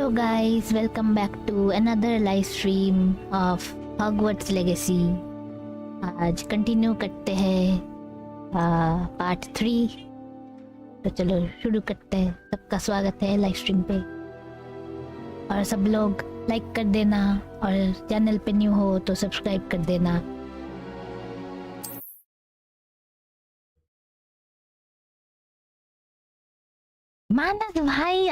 Hello guys, welcome back to another live stream of Hogwarts Legacy. आज continue करते हैं part 3। तो चलो शुरू करते हैं। सबका स्वागत है लाइव स्ट्रीम पे और सब लोग लाइक कर देना और चैनल पे न्यू हो तो सब्सक्राइब कर देना। मानस भाई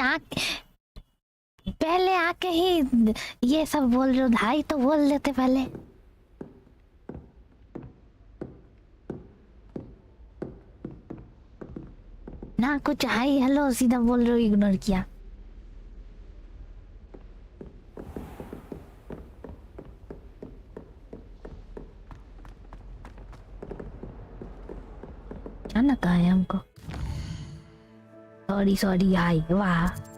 पहले आके ही ये सब बोल रहे हो, भाई तो बोल लेते पहले। ना कुछ हाई हेलो सीधा बोल रहे हो, इग्नोर किया। अचानक आया हमको। सॉरी हाई वाह।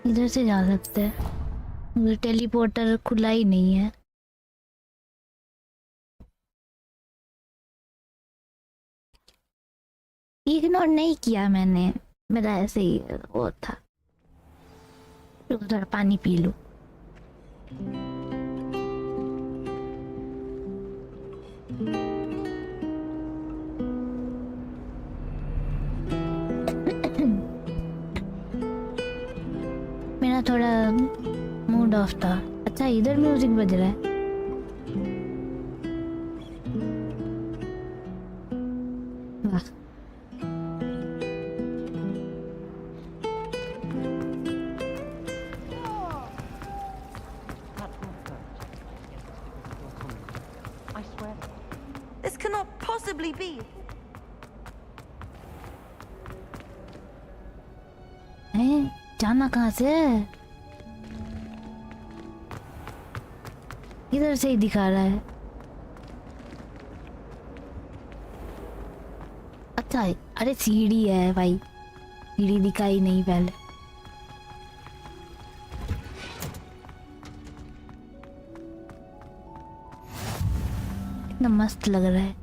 इधर से जा सकते हैं, टेलीपोर्टर खुला ही नहीं है। इग्नोर नहीं किया मैंने, मेरा ऐसे ही वो था। थोड़ा पानी पी लूं। मेरा थोड़ा मूड ऑफ था। अच्छा इधर म्यूजिक बज रहा है। वाह This cannot possibly be. जाना कहाँ से? इधर से ही दिखा रहा है। अच्छा है। अरे सीढ़ी है भाई, सीढ़ी दिखाई नहीं पहले। कितना मस्त लग रहा है।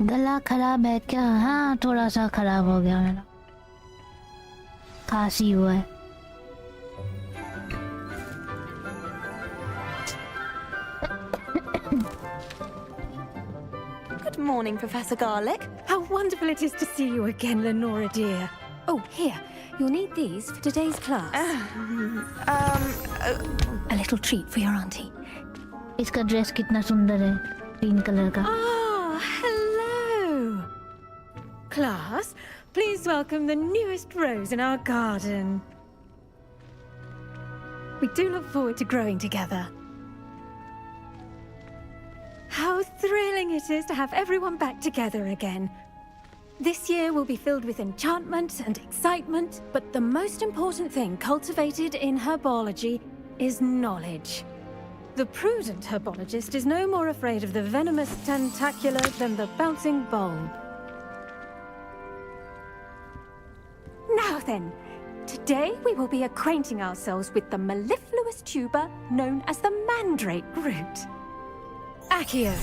गला खराब है क्या? हाँ थोड़ा सा खराब हो गया मेरा, खांसी हुआ है। Good morning, Professor Garlic. How wonderful it is to see you again, Lenora dear. Oh, here, you'll need these for today's class. A little treat for your auntie. इसका ड्रेस कितना सुंदर है, ग्रीन कलर का। Oh, hello. Class, please welcome the newest rose in our garden. We do look forward to growing together. How thrilling it is to have everyone back together again. This year will be filled with enchantment and excitement, but the most important thing cultivated in herbology is knowledge. The prudent herbologist is no more afraid of the venomous tentacular than the bouncing bulb. Now then, today we will be acquainting ourselves with the mellifluous tuber known as the mandrake root. Accio.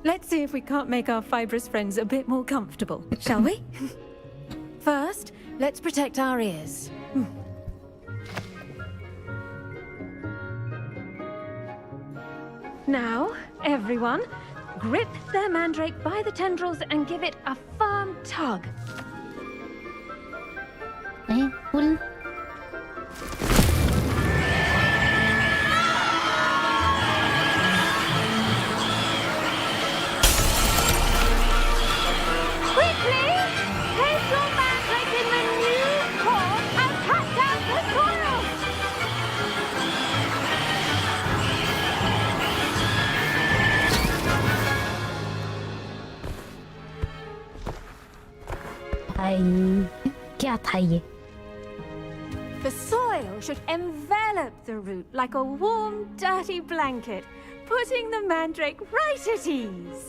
Let's see if we can't make our fibrous friends a bit more comfortable, shall we? First, let's protect our ears. Now, everyone, grip their mandrake by the tendrils and give it a firm tug. Full Quickly, place your mandrake in the new core and cut down the soil. भाई क्या था ये? The soil should envelop the root like a warm, dirty blanket, putting the mandrake right at ease.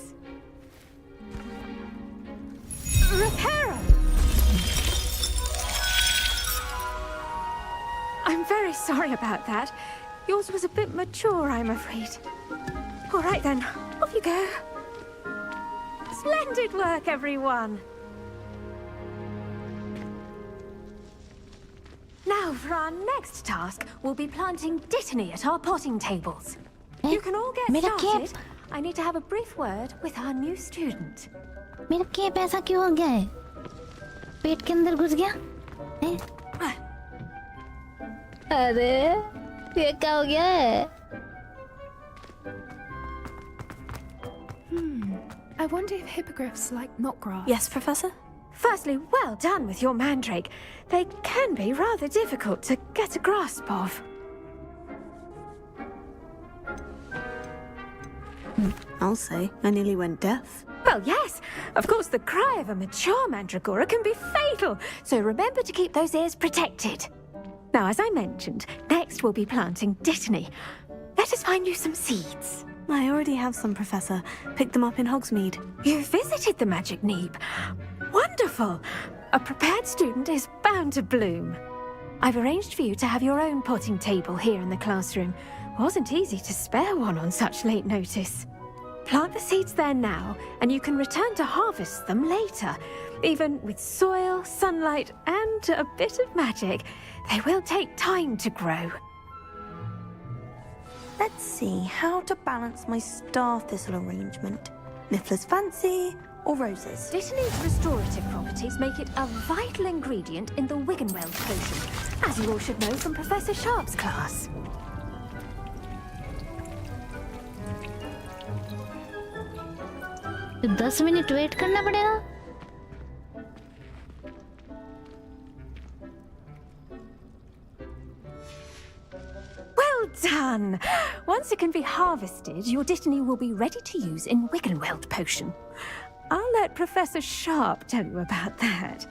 Reparo! I'm very sorry about that. Yours was a bit mature, I'm afraid. All right then, off you go. Splendid work, everyone. Now, for our next task, we'll be planting dittany at our potting tables. You can all get मेरा started. cape. I need to have a brief word with our new student. मेरा cap ऐसा क्यों हो गया है? पेट के अंदर घुस गया? हैं? अरे ये क्या हो गया है? I wonder if hippogriffs like knotgrass. Yes, Professor? Firstly, well done with your mandrake. They can be rather difficult to get a grasp of. I'll say, I nearly went deaf. Well, yes. Of course, the cry of a mature mandragora can be fatal, so remember to keep those ears protected. Now, as I mentioned, next we'll be planting dittany. Let us find you some seeds. I already have some, Professor. Picked them up in Hogsmeade. You visited the Magic Neep. Wonderful! A prepared student is bound to bloom. I've arranged for you to have your own potting table here in the classroom. Wasn't easy to spare one on such late notice. Plant the seeds there now, and you can return to harvest them later. Even with soil, sunlight, and a bit of magic, they will take time to grow. Let's see how to balance my star thistle arrangement. Niffler's fancy or roses? Dittany's restorative properties make it a vital ingredient in the Wiggenweld potion, as you all should know from Professor Sharp's class. तो 10 minute wait करना पड़ेगा? Well done! Once it can be harvested, your dittany will be ready to use in Wiggenweld potion. I'll let Professor Sharp tell you about that.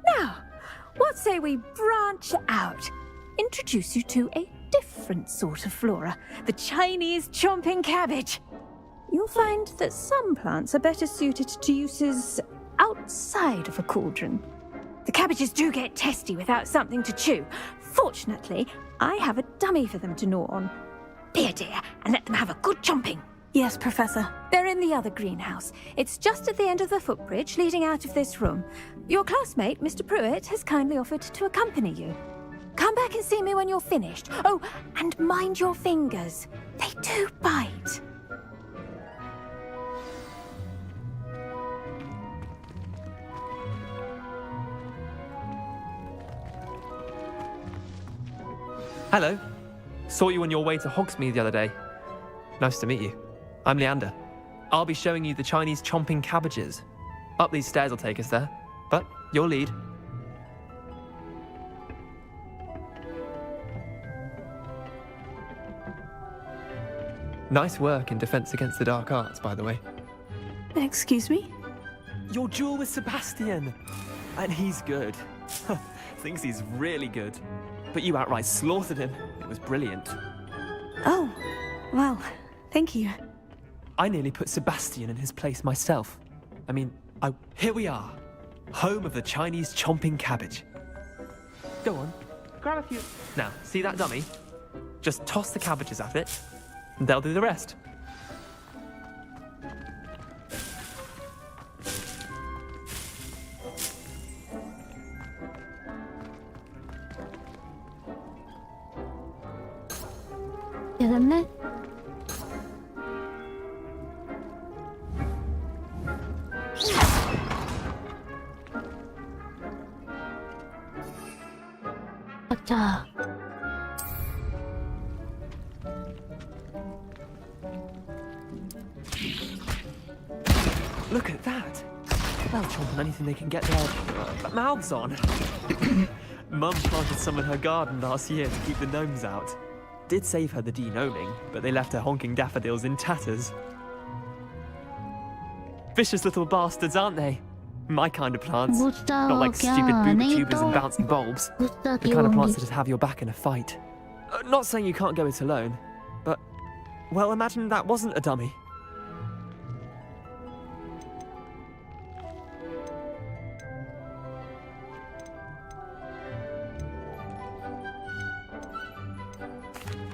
Now, what say we branch out? Introduce you to a different sort of flora, the Chinese chomping cabbage. You'll find that some plants are better suited to uses outside of a cauldron. The cabbages do get testy without something to chew. Fortunately, I have a dummy for them to gnaw on. Be a dear and let them have a good chomping. Yes, Professor. They're in the other greenhouse. It's just at the end of the footbridge leading out of this room. Your classmate, Mr. Pruitt, has kindly offered to accompany you. Come back and see me when you're finished. Oh, and mind your fingers. They do bite. Hello. Saw you on your way to Hogsmeade the other day. Nice to meet you. I'm Leander. I'll be showing you the Chinese chomping cabbages. Up these stairs will take us there, but your lead. Nice work in Defense Against the Dark Arts, by the way. Excuse me? Your duel with Sebastian! And he's good. Thinks he's really good. But you outright slaughtered him. It was brilliant. Oh, well, thank you. I nearly put Sebastian in his place myself. Here we are. Home of the Chinese chomping cabbage. Go on, grab a few. Now, see that dummy? Just toss the cabbages at it, and they'll do the rest. क्या करना है? अच्छा Look at that. They'll chomp on anything they can get their mouths on. Mum planted some in her garden last year to keep the gnomes out. Did save her the de-gnoming, but they left her honking daffodils in tatters. Vicious little bastards, aren't they? My kind of plants. Not like stupid booba tubers and bouncing bulbs. The kind of plants that just have your back in a fight. Not saying you can't go it alone, but, well, imagine that wasn't a dummy.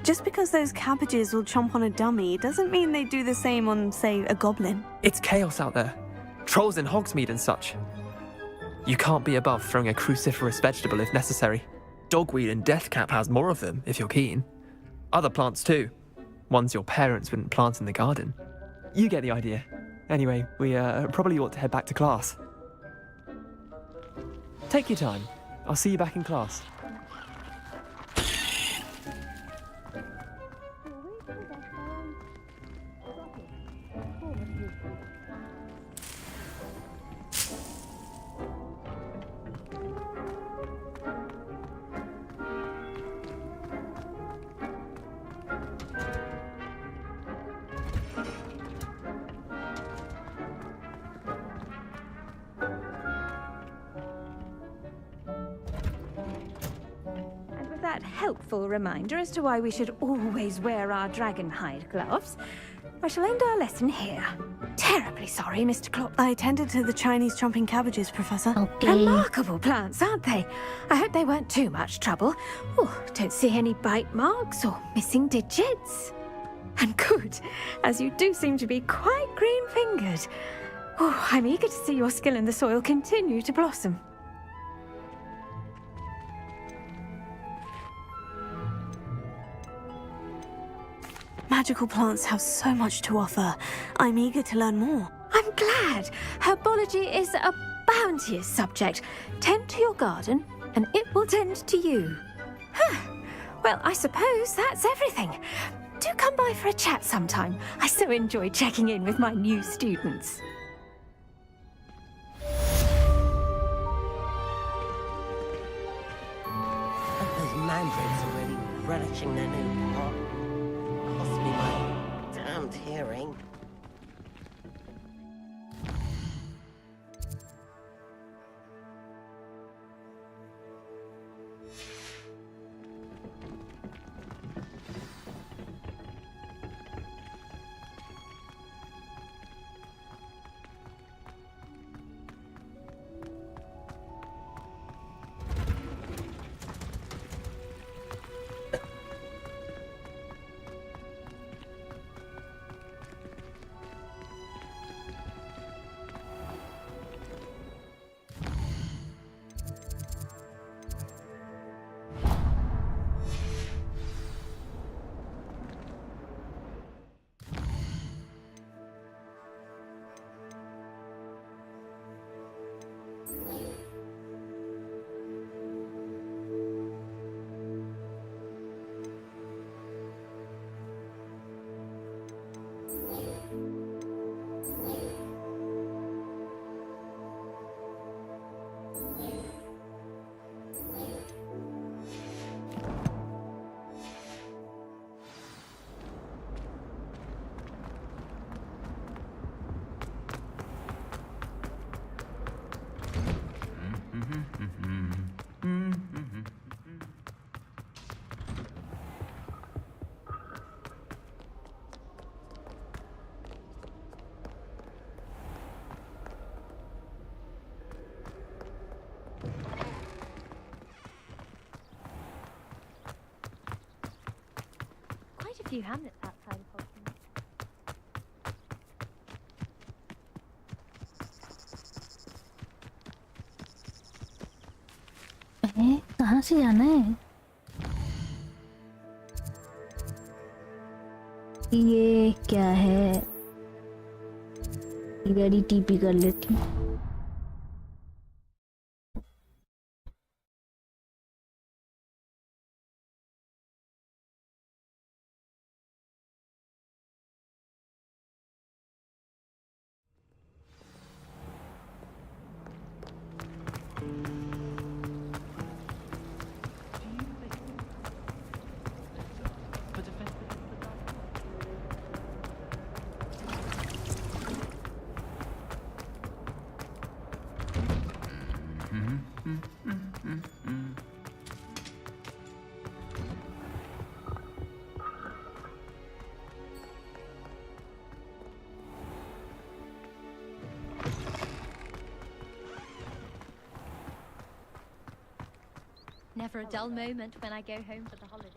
Just because those cabbages will chomp on a dummy doesn't mean they do the same on, say, a goblin. It's chaos out there. Trolls in Hogsmeade and such. You can't be above throwing a cruciferous vegetable if necessary. Dogweed and deathcap has more of them, if you're keen. Other plants too. Ones your parents wouldn't plant in the garden. You get the idea. Anyway, we probably ought to head back to class. Take your time. I'll see you back in class. That helpful reminder as to why we should always wear our dragon hide gloves, I shall end our lesson here. Terribly sorry, Mr. Klopp. I tended to the Chinese chomping cabbages, Professor. Okay. Remarkable plants, aren't they? I hope they weren't too much trouble. Oh, don't see any bite marks or missing digits. And good, as you do seem to be quite green-fingered. Oh, I'm eager to see your skill in the soil continue to blossom. Magical plants have so much to offer. I'm eager to learn more. I'm glad. Herbology is a bounteous subject. Tend to your garden, and it will tend to you. Huh. Well, I suppose that's everything. Do come by for a chat sometime. I so enjoy checking in with my new students. Those mandrakes are really relishing their new pot. Cost me my damned hearing. Quite a few hamlets outside of Hogwarts. कहाँ से जाना है? ये क्या है? गाड़ी TP कर लेती हूँ. Never a dull moment when I go home for the holidays.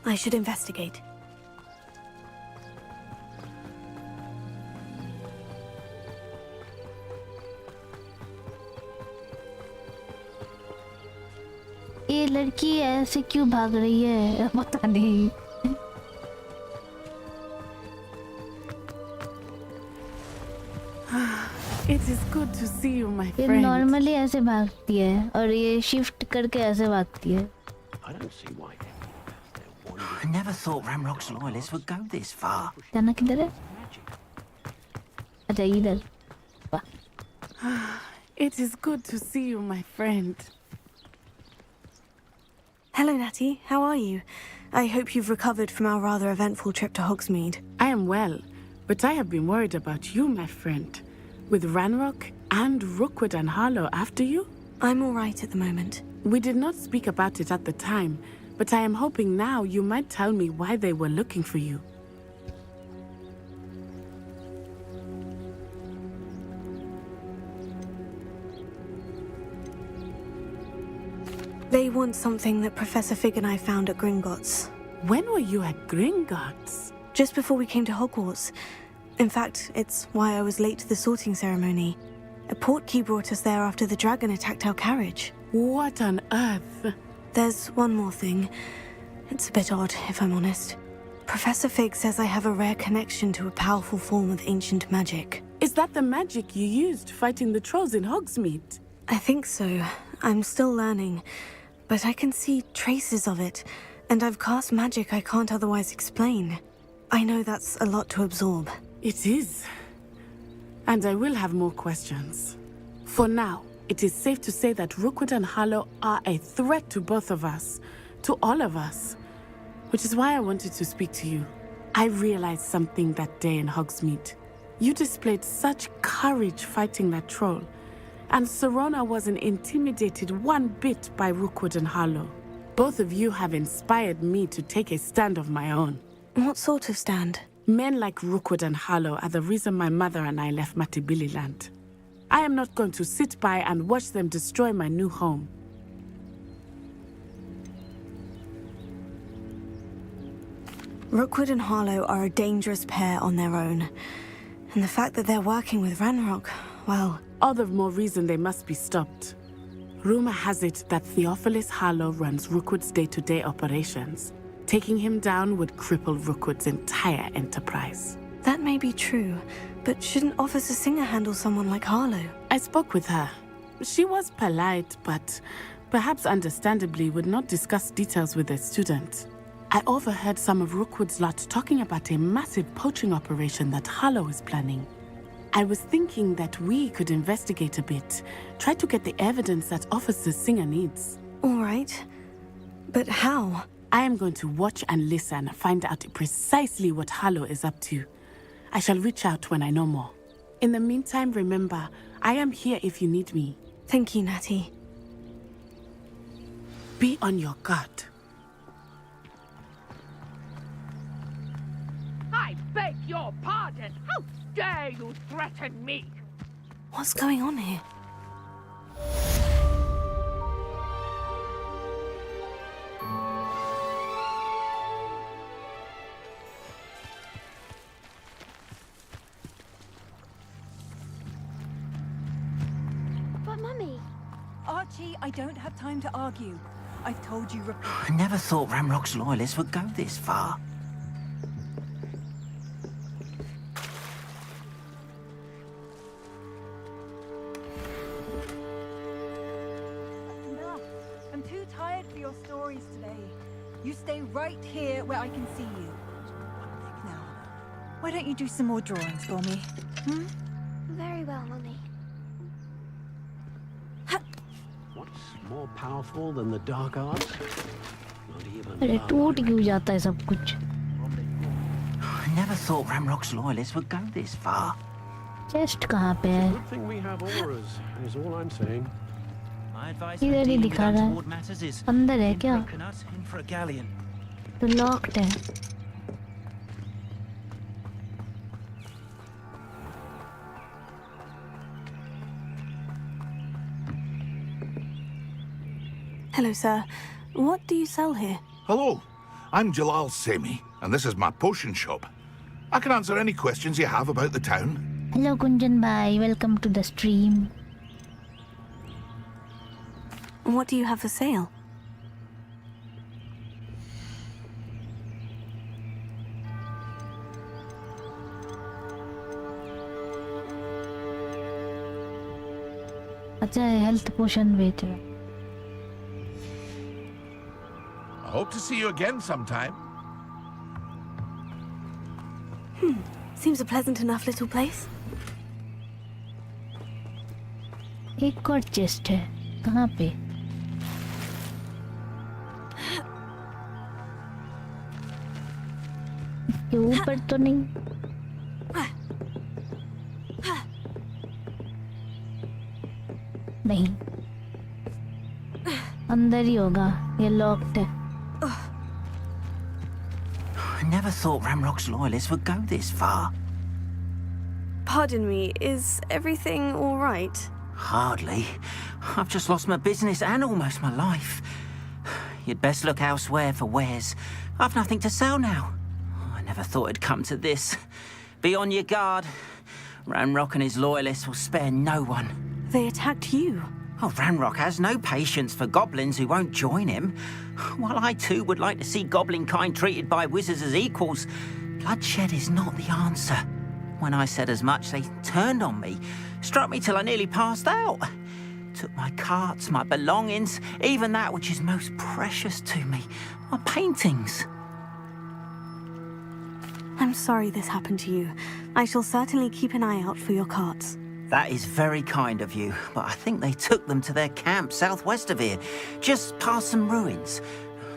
I should investigate. ये लड़की ऐसे क्यों भाग रही है पता नहीं. It is good to see you, my ये friend. नॉर्मली ऐसे भागती है और ये शिफ्ट करके ऐसे भागती है. I don't see why. I never thought Ramrock's loyalists would go this far. जाना किधर है? अच्छा इधर. It is good to see you, my friend. Hello, Natty. How are you? I hope you've recovered from our rather eventful trip to Hogsmeade. I am well, but I have been worried about you, my friend. With Ranrock and Rookwood and Harlow after you? I'm all right at the moment. We did not speak about it at the time, but I am hoping now you might tell me why they were looking for you. They want something that Professor Fig and I found at Gringotts. When were you at Gringotts? Just before we came to Hogwarts. In fact, it's why I was late to the sorting ceremony. A portkey brought us there after the dragon attacked our carriage. What on earth? There's one more thing. It's a bit odd, if I'm honest. Professor Fig says I have a rare connection to a powerful form of ancient magic. Is that the magic you used fighting the trolls in Hogsmeade? I think so. I'm still learning. But I can see traces of it, and I've cast magic I can't otherwise explain. I know that's a lot to absorb. It is. And I will have more questions. For now, it is safe to say that Rookwood and Harlow are a threat to both of us, to all of us. Which is why I wanted to speak to you. I realized something that day in Hogsmeade. You displayed such courage fighting that troll, and Serona wasn't intimidated one bit by Rookwood and Harlow. Both of you have inspired me to take a stand of my own. What sort of stand? Men like Rookwood and Harlow are the reason my mother and I left Matibili land. I am not going to sit by and watch them destroy my new home. Rookwood and Harlow are a dangerous pair on their own. And the fact that they're working with Ranrock, well... All the more reason they must be stopped. Rumor has it that Theophilus Harlow runs Rookwood's day-to-day operations. Taking him down would cripple Rookwood's entire enterprise. That may be true, but shouldn't Officer Singer handle someone like Harlow? I spoke with her. She was polite, but perhaps understandably would not discuss details with a student. I overheard some of Rookwood's lot talking about a massive poaching operation that Harlow is planning. I was thinking that we could investigate a bit, try to get the evidence that Officer Singer needs. All right. But how? I am going to watch and listen, find out precisely what Harlow is up to. I shall reach out when I know more. In the meantime, remember, I am here if you need me. Thank you, Natty. Be on your guard. I beg your pardon! How dare you threaten me? What's going on here? But Mummy... Archie, I don't have time to argue. I've told you I never thought Ramrock's loyalists would go this far. enough. I'm too tired for your stories today. You stay right here where I can see you. Now, why don't you do some more drawings for me? Hmm? Very well, Mummy. What's more powerful than the dark arts? Not even अरे love. टूट क्यों जाता है सब कुछ? I never thought Ramrock's loyalists would go this far. Chest कहाँ पे है? Good thing we have auras, is all I'm saying. इधर ही दिखा रहा है. अंदर है क्या? तो लॉक्ड है. Hello, sir. What do you sell here? Hello. I'm Jalal Semi, and this is my potion shop. I can answer any questions you have about the town. Hello Kunjan Bhai, welcome to the stream. What do you have for sale? अच्छा health पोशन बेच रहा. I hope to see you again sometime. Seems a pleasant enough little place. एक और chest है. कहाँ पे? इसके ऊपर तो नहीं. नहीं. अंदर ही होगा. ये लॉक्ड है. I never thought Ramrock's loyalists would go this far. Pardon me, is everything all right? Hardly. I've just lost my business and almost my life. You'd best look elsewhere for wares. I've nothing to sell now. I never thought it'd come to this. Be on your guard. Ramrock and his loyalists will spare no one. They attacked you. Oh, Ramrock has no patience for goblins who won't join him. While I too would like to see goblin kind treated by wizards as equals, bloodshed is not the answer. When I said as much, they turned on me, struck me till I nearly passed out. Took my carts, my belongings, even that which is most precious to me, my paintings. I'm sorry this happened to you. I shall certainly keep an eye out for your carts. That is very kind of you, but I think they took them to their camp southwest of here, just past some ruins.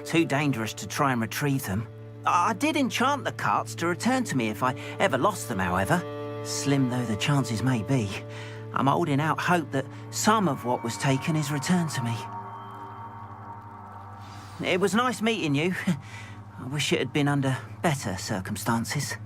Too dangerous to try and retrieve them. I did enchant the carts to return to me if I ever lost them, however. Slim though the chances may be, I'm holding out hope that some of what was taken is returned to me. It was nice meeting you. I wish it had been under better circumstances.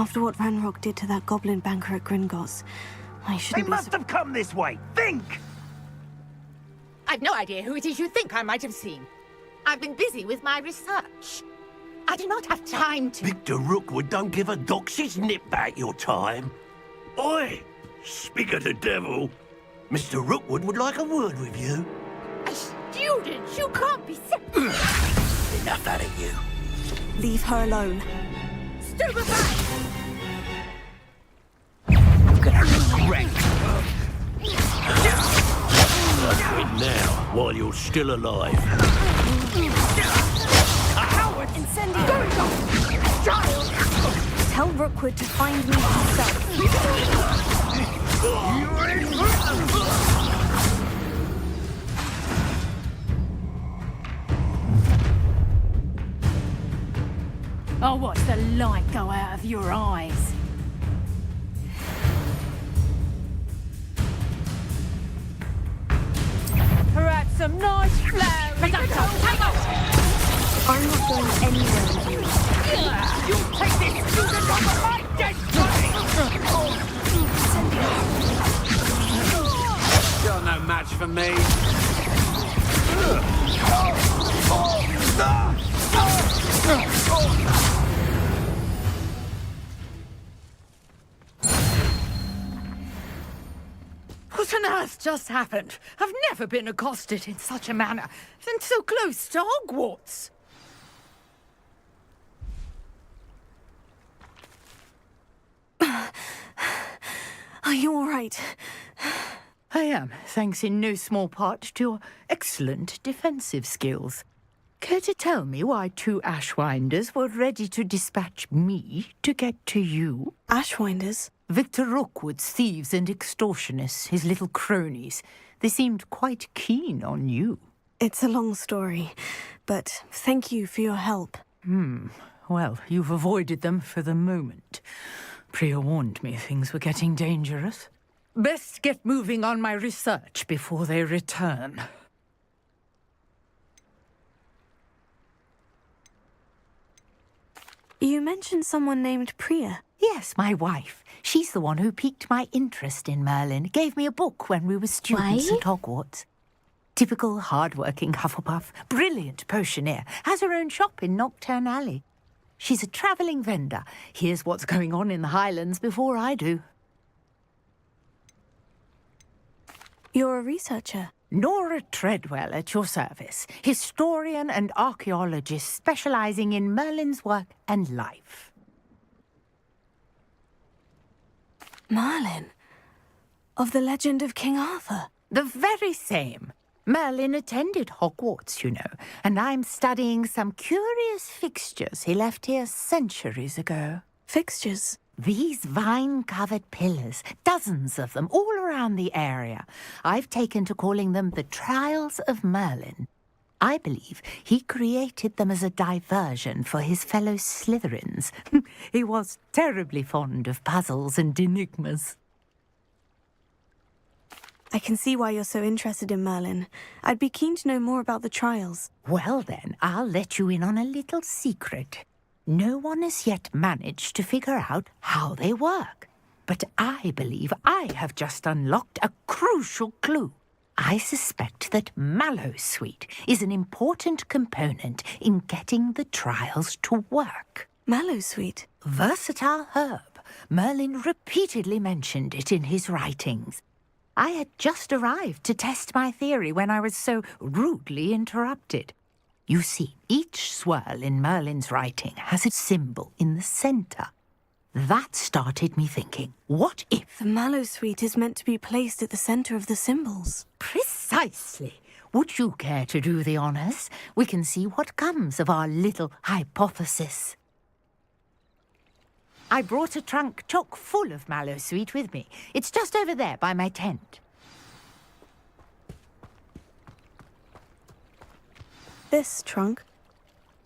After what Ranrock did to that goblin banker at Gringotts, I shouldn't They must have come this way! Think! I've no idea who it is you think I might have seen. I've been busy with my research. I do not have time to... Victor Rookwood don't give a doxy's nip back your time. Oi! Speak of the devil. Mr. Rookwood would like a word with you. A student? You can't be... Enough out of you. Leave her alone. Stupefy! I'm gonna regret. I'll quit now, while you're still alive. Coward! Incendiary! Child! Tell Rookwood to find me himself. I'll watch the light go out of your eyes. Perhaps some nice flowers. Take off! I'm not going anywhere with you. You'll take this student off of my dead body! You're no match for me. What on earth just happened? I've never been accosted in such a manner, and so close to Hogwarts. Are you all right? I am, thanks in no small part to your excellent defensive skills. Care to tell me why 2 Ashwinders were ready to dispatch me to get to you? Ashwinders? Victor Rookwood's thieves and extortionists, his little cronies. They seemed quite keen on you. It's a long story, but thank you for your help. Well, you've avoided them for the moment. Priya warned me things were getting dangerous. Best get moving on my research before they return. You mentioned someone named Priya. Yes, my wife. She's the one who piqued my interest in Merlin. Gave me a book when we were students at Hogwarts. Typical hard-working Hufflepuff. Brilliant potioneer. Has her own shop in Nocturne Alley. She's a travelling vendor. Hears what's going on in the Highlands before I do. You're a researcher? Nora Treadwell at your service. Historian and archaeologist specialising in Merlin's work and life. Merlin? Of the legend of King Arthur? The very same. Merlin attended Hogwarts, you know, and I'm studying some curious fixtures he left here centuries ago. Fixtures? These vine-covered pillars, dozens of them, all around the area. I've taken to calling them the Trials of Merlin. I believe he created them as a diversion for his fellow Slytherins. He was terribly fond of puzzles and enigmas. I can see why you're so interested in Merlin. I'd be keen to know more about the trials. Well then, I'll let you in on a little secret. No one has yet managed to figure out how they work. But I believe I have just unlocked a crucial clue. I suspect that Mallowsweet is an important component in getting the trials to work. Mallowsweet? Versatile herb. Merlin repeatedly mentioned it in his writings. I had just arrived to test my theory when I was so rudely interrupted. You see, each swirl in Merlin's writing has a symbol in the centre. That started me thinking, what if... The Mallowsweet is meant to be placed at the centre of the symbols. Precisely. Would you care to do the honours? We can see what comes of our little hypothesis. I brought a trunk chock full of Mallowsweet with me. It's just over there by my tent. This trunk?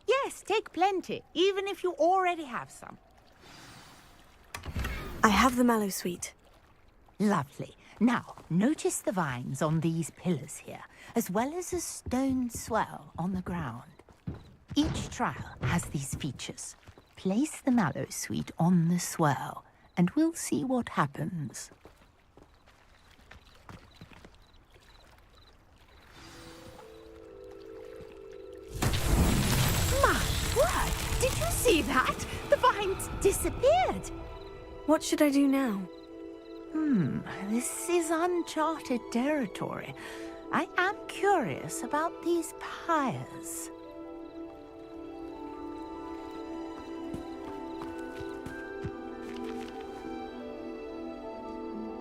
Yes, take plenty, even if you already have some. I have the Mallowsweet. Lovely. Now, notice the vines on these pillars here, as well as a stone swell on the ground. Each trial has these features. Place the Mallowsweet on the swirl, and we'll see what happens. My word! Did you see that? The vines disappeared! What should I do now? This is uncharted territory. I am curious about these pyres.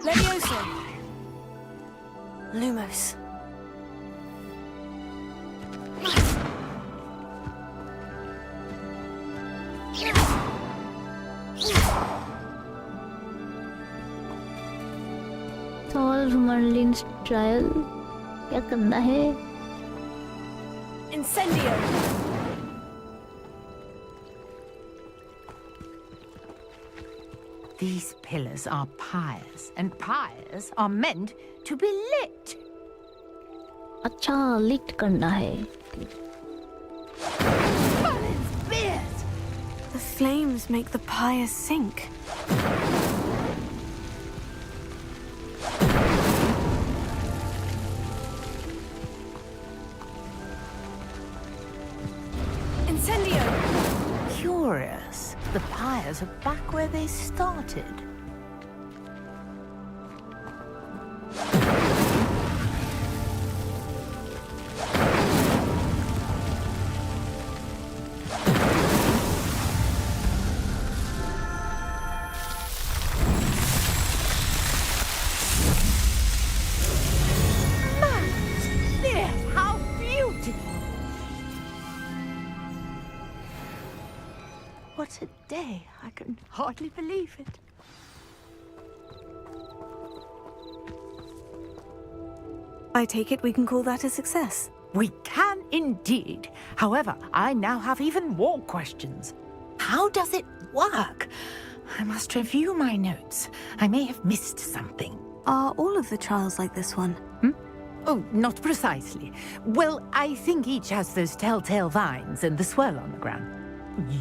Leviosa! Lumos. Solve Merlin's trial. क्या करना है? Incendio! These pillars are pyres, and pyres are meant to be lit. अच्छा, lit करना है. Merlin's beard! The flames make the pyre sink. Incendio! Curious. The pyres are back where they started. day. I can hardly believe it. I take it we can call that a success. We can indeed. However, I now have even more questions. How does it work? I must review my notes. I may have missed something. Are all of the trials like this one? Oh, not precisely. Well, I think each has those telltale vines and the swirl on the ground.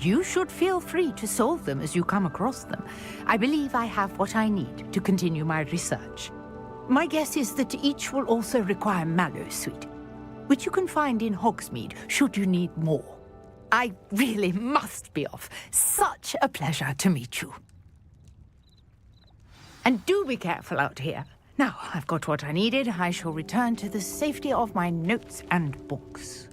You should feel free to solve them as you come across them. I believe I have what I need to continue my research. My guess is that each will also require mallow sweet, which you can find in Hogsmeade should you need more. I really must be off. Such a pleasure to meet you. And do be careful out here. Now, I've got what I needed. I shall return to the safety of my notes and books.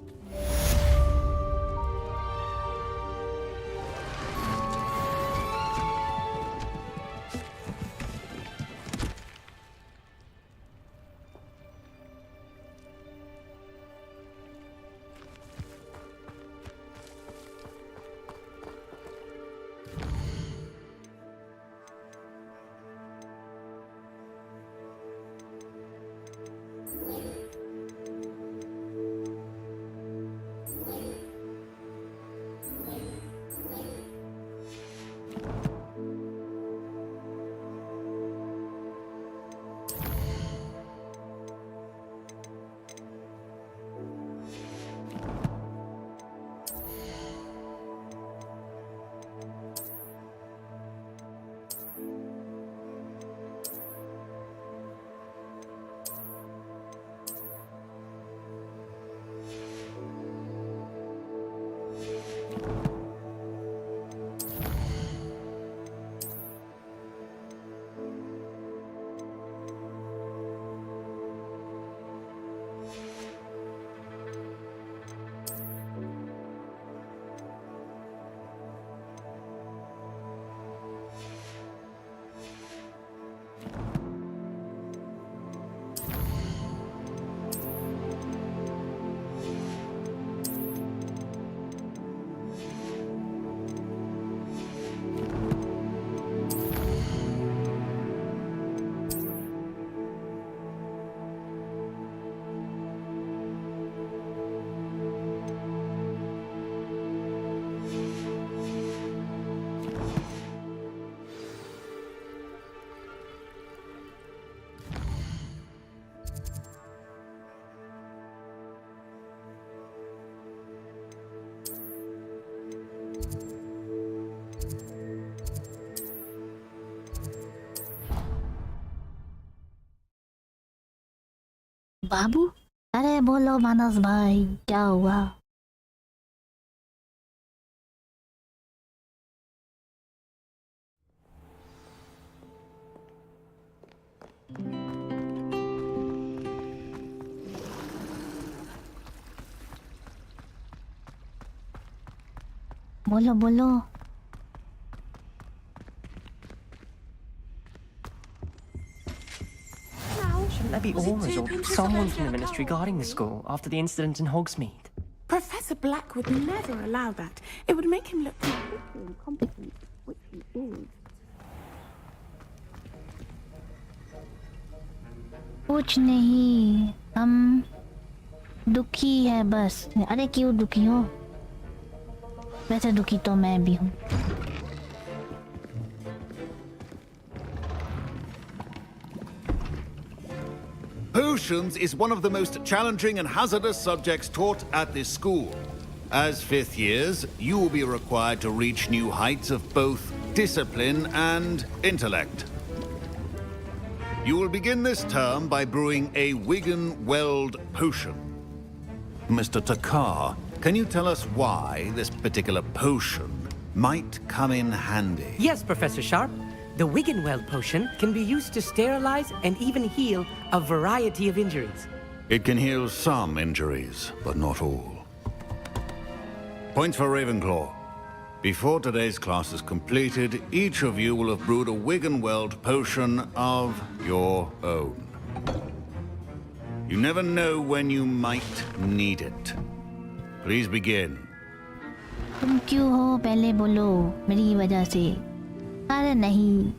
बाबू, अरे बोलो मानस भाई, क्या हुआ? बोलो बोलो। Shouldn't there be auras or someone from the ministry guarding the school after the incident in Hogsmeade? Professor Black would never allow that. It would make him look completely incompetent, which he is. कुछ नहीं, हम दुखी है बस। अरे क्यों दुखी हो? वैसे दुखी तो मैं भी हूँ। Potions is one of the most challenging and hazardous subjects taught at this school. As fifth years, you will be required to reach new heights of both discipline and intellect. You will begin this term by brewing a Wigan-Weld potion. Mr. Takar, can you tell us why this particular potion might come in handy? Yes, Professor Sharp. The Wigan-Weld potion can be used to sterilize and even heal a variety of injuries. It can heal some injuries, but not all. Points for Ravenclaw. Before today's class is completed, each of you will have brewed a Wigan-Weld potion of your own. You never know when you might need it. Please begin. तुम क्यों हो पहले बोलो मेरी वजह से अरे नहीं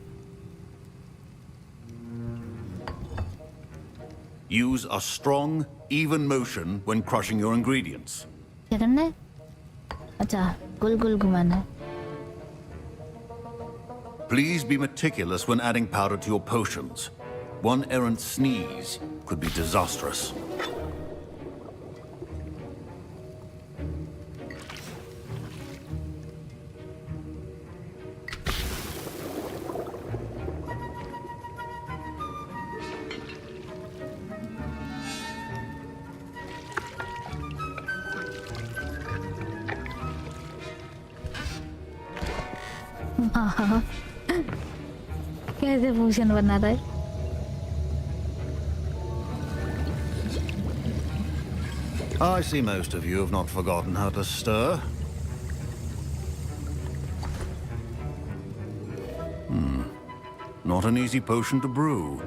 Use a strong, even motion when crushing your ingredients. क्या करना है अच्छा गुल गुल घुमाना है Please be meticulous when adding powder to your potions. One errant sneeze could be disastrous. हाँ कैसे पोशन बना रहा है I see most of you have not forgotten how to stir. Not an easy potion to brew.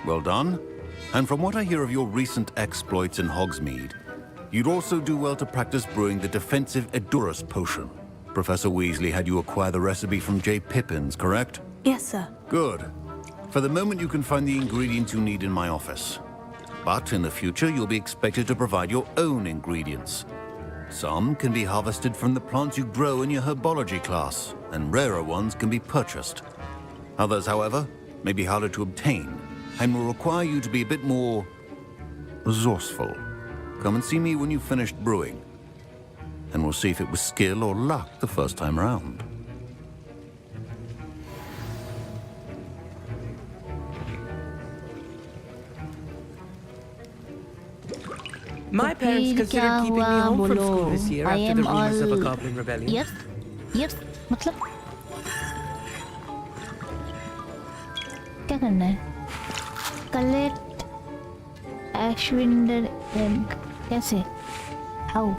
Well done. And from what I hear of your recent exploits in Hogsmeade, you'd also do well to practice brewing the defensive Edurus potion. Professor Weasley had you acquire the recipe from J. Pippins, correct? Yes, sir. Good. For the moment, you can find the ingredients you need in my office. But in the future, you'll be expected to provide your own ingredients. Some can be harvested from the plants you grow in your herbology class, and rarer ones can be purchased. Others, however, may be harder to obtain, and will require you to be a bit more resourceful. Come and see me when you've finished brewing, and we'll see if it was skill or luck the first time around. My parents considered keeping me home from school this year after the rumors of a goblin rebellion. Yes, yes, मतलब क्या करना है? Collect Ashwinder egg. कैसे? How?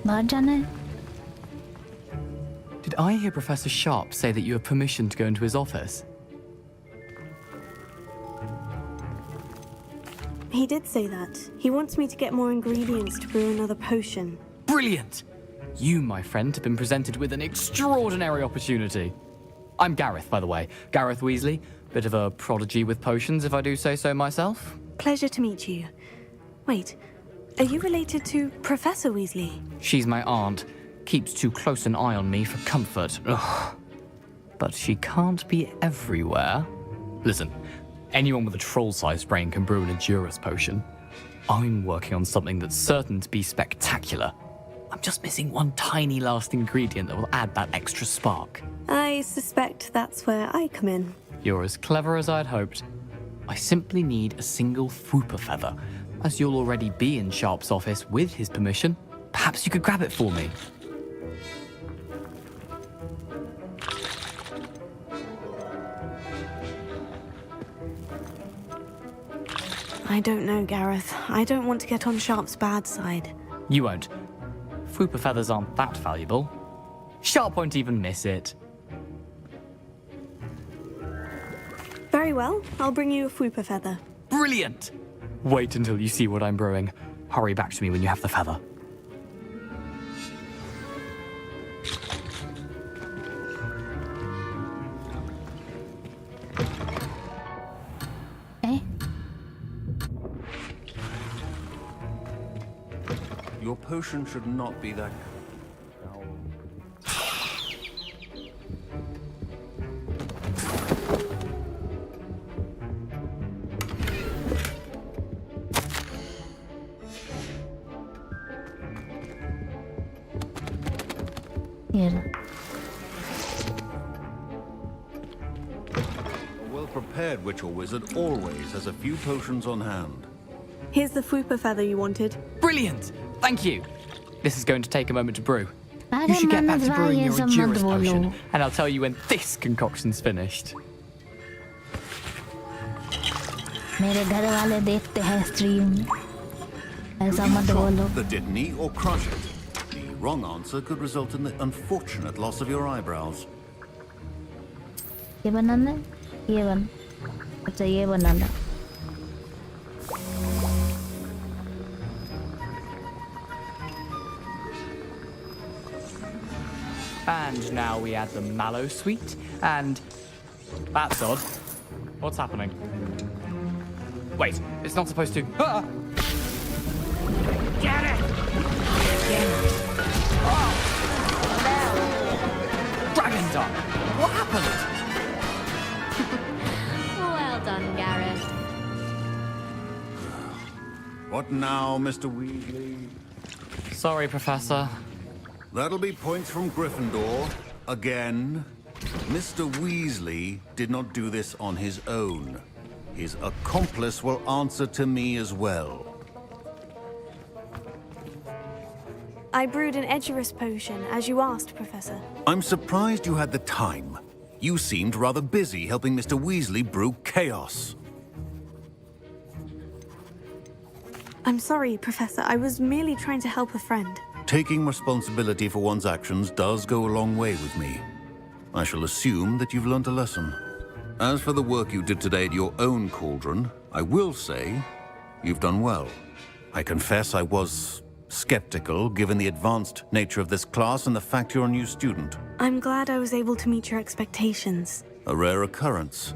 बाहर जाना है? Did I hear Professor Sharp say that you have permission to go into his office? He did say that. He wants me to get more ingredients to brew another potion. Brilliant! You, my friend, have been presented with an extraordinary opportunity. I'm Gareth, by the way. Gareth Weasley. Bit of a prodigy with potions, if I do say so myself. Pleasure to meet you. Wait, are you related to Professor Weasley? She's my aunt. Keeps too close an eye on me for comfort. Ugh. But she can't be everywhere. Listen, anyone with a troll-sized brain can brew an Edurus potion. I'm working on something that's certain to be spectacular. I'm just missing one tiny last ingredient that will add that extra spark. I suspect that's where I come in. You're as clever as I'd hoped. I simply need a single Fooper feather. As you'll already be in Sharp's office with his permission, perhaps you could grab it for me. I don't know, Gareth. I don't want to get on Sharp's bad side. You won't. Fooper feathers aren't that valuable. Sharp won't even miss it. Very well. I'll bring you a Fooper feather. Brilliant! Wait until you see what I'm brewing. Hurry back to me when you have the feather. Your potion should not be that... Here. A well-prepared witch or wizard always has a few potions on hand. Here's the Fooper feather you wanted. Brilliant! Thank you. This is going to take a moment to brew. You should get back to brewing your Edurus potion, and I'll tell you when this concoction's finished. मेरे घर वाले देखते हैं stream. ऐसा मत बोलो. The didn't or crush it. The wrong answer could result in the unfortunate loss of your eyebrows. ये बनाना है? ये बन. अच्छा ये बनाना. And now we add the mallow sweet, and that's odd. What's happening? Wait, it's not supposed to. Ah! Get it! Dragon Dog! What happened? Well done, Gareth. What now, Mr. Weasley? Sorry, Professor. That'll be points from Gryffindor. Again. Mr. Weasley did not do this on his own. His accomplice will answer to me as well. I brewed an Edgerus potion, as you asked, Professor. I'm surprised you had the time. You seemed rather busy helping Mr. Weasley brew chaos. I'm sorry, Professor. I was merely trying to help a friend. Taking responsibility for one's actions does go a long way with me. I shall assume that you've learnt a lesson. As for the work you did today at your own cauldron, I will say you've done well. I confess I was skeptical, given the advanced nature of this class and the fact you're a new student. I'm glad I was able to meet your expectations. A rare occurrence.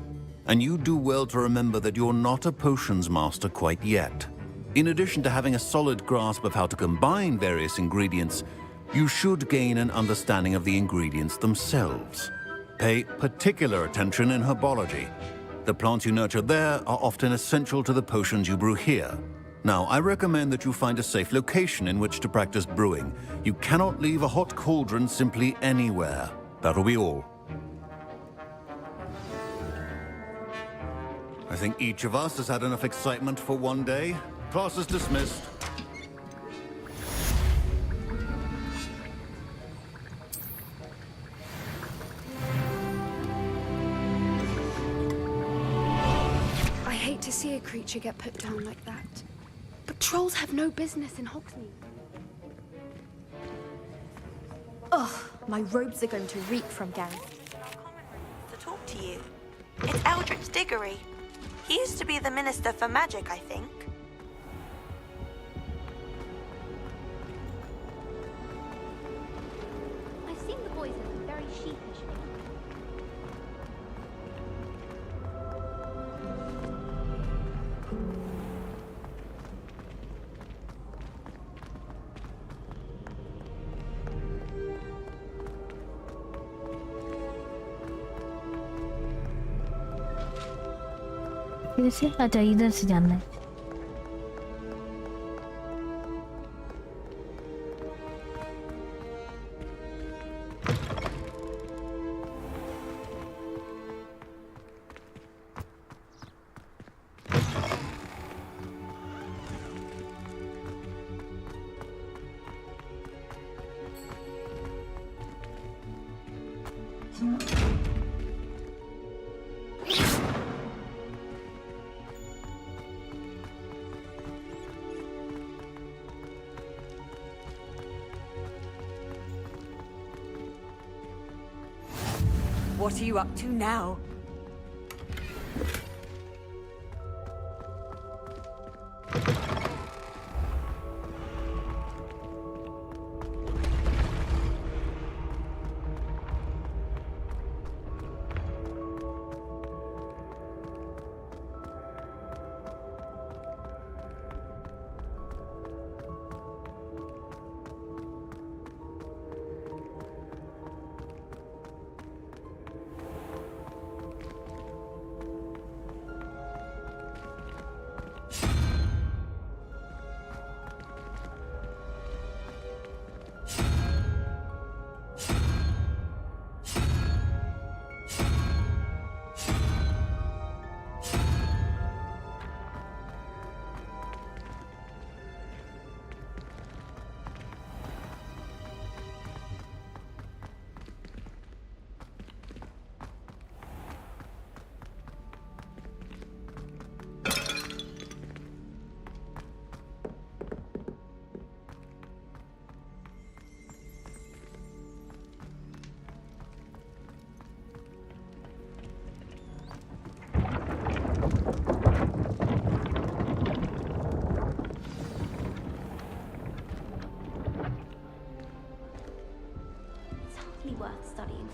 And you do well to remember that you're not a potions master quite yet. In addition to having a solid grasp of how to combine various ingredients, you should gain an understanding of the ingredients themselves. Pay particular attention in herbology. The plants you nurture there are often essential to the potions you brew here. Now, I recommend that you find a safe location in which to practice brewing. You cannot leave a hot cauldron simply anywhere. That'll be all. I think each of us has had enough excitement for one day. Class is dismissed. I hate to see a creature get put down like that. But trolls have no business in Hogsmeade. Ugh, my robes are going to reek from Gareth. To talk to you. It's Eldritch Diggory. He used to be the Minister for Magic, I think. I've seen the boys looking very sheepish. फिर से अच्छा इधर से जाना है What are you up to now?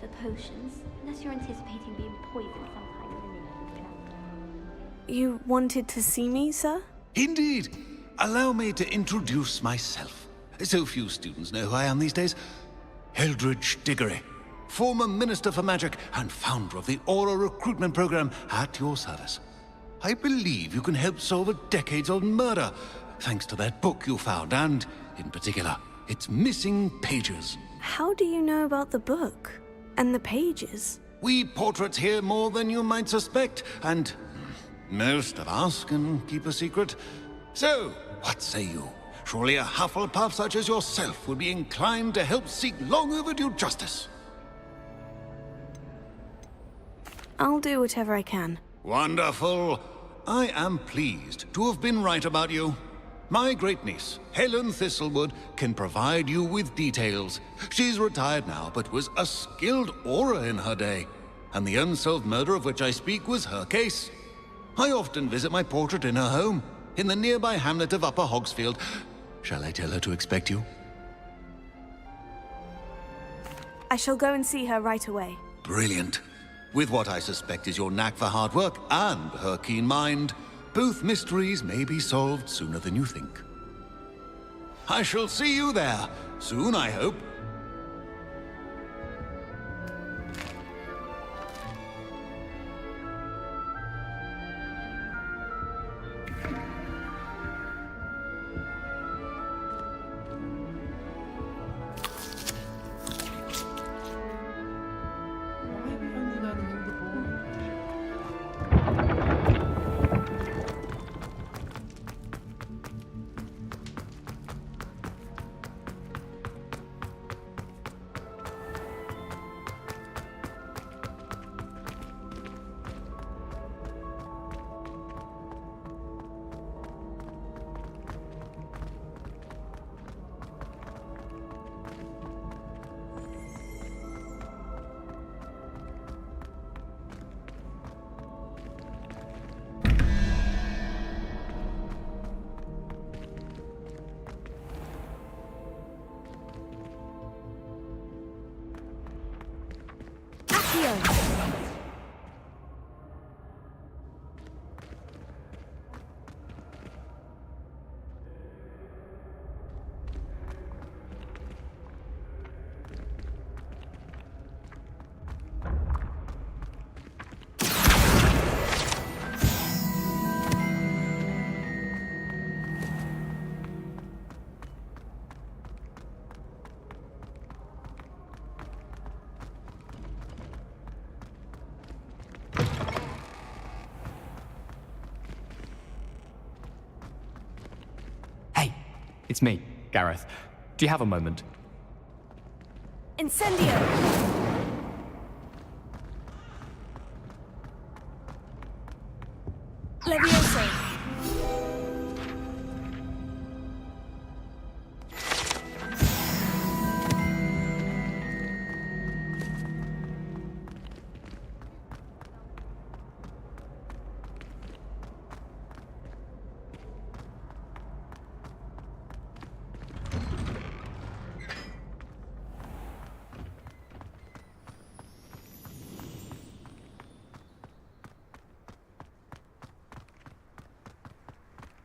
for potions, unless you're anticipating being poisoned sometime in the near future. You wanted to see me, sir? Indeed. Allow me to introduce myself. So few students know who I am these days. Eldridge Diggory, former Minister for Magic and founder of the Aura recruitment program, at your service. I believe you can help solve a decades-old murder, thanks to that book you found, and, in particular, its missing pages. How do you know about the book? And the pages? We portraits hear more than you might suspect, and most of us can keep a secret. So, what say you? Surely a Hufflepuff such as yourself would be inclined to help seek long overdue justice. I'll do whatever I can. Wonderful. I am pleased to have been right about you. My great-niece, Helen Thistlewood, can provide you with details. She's retired now, but was a skilled aura in her day. And the unsolved murder of which I speak was her case. I often visit my portrait in her home, in the nearby hamlet of Upper Hogsfield. Shall I tell her to expect you? I shall go and see her right away. Brilliant. With what I suspect is your knack for hard work and her keen mind, both mysteries may be solved sooner than you think. I shall see you there, soon I hope. It's me, Gareth. Do you have a moment? Incendio! Levioso!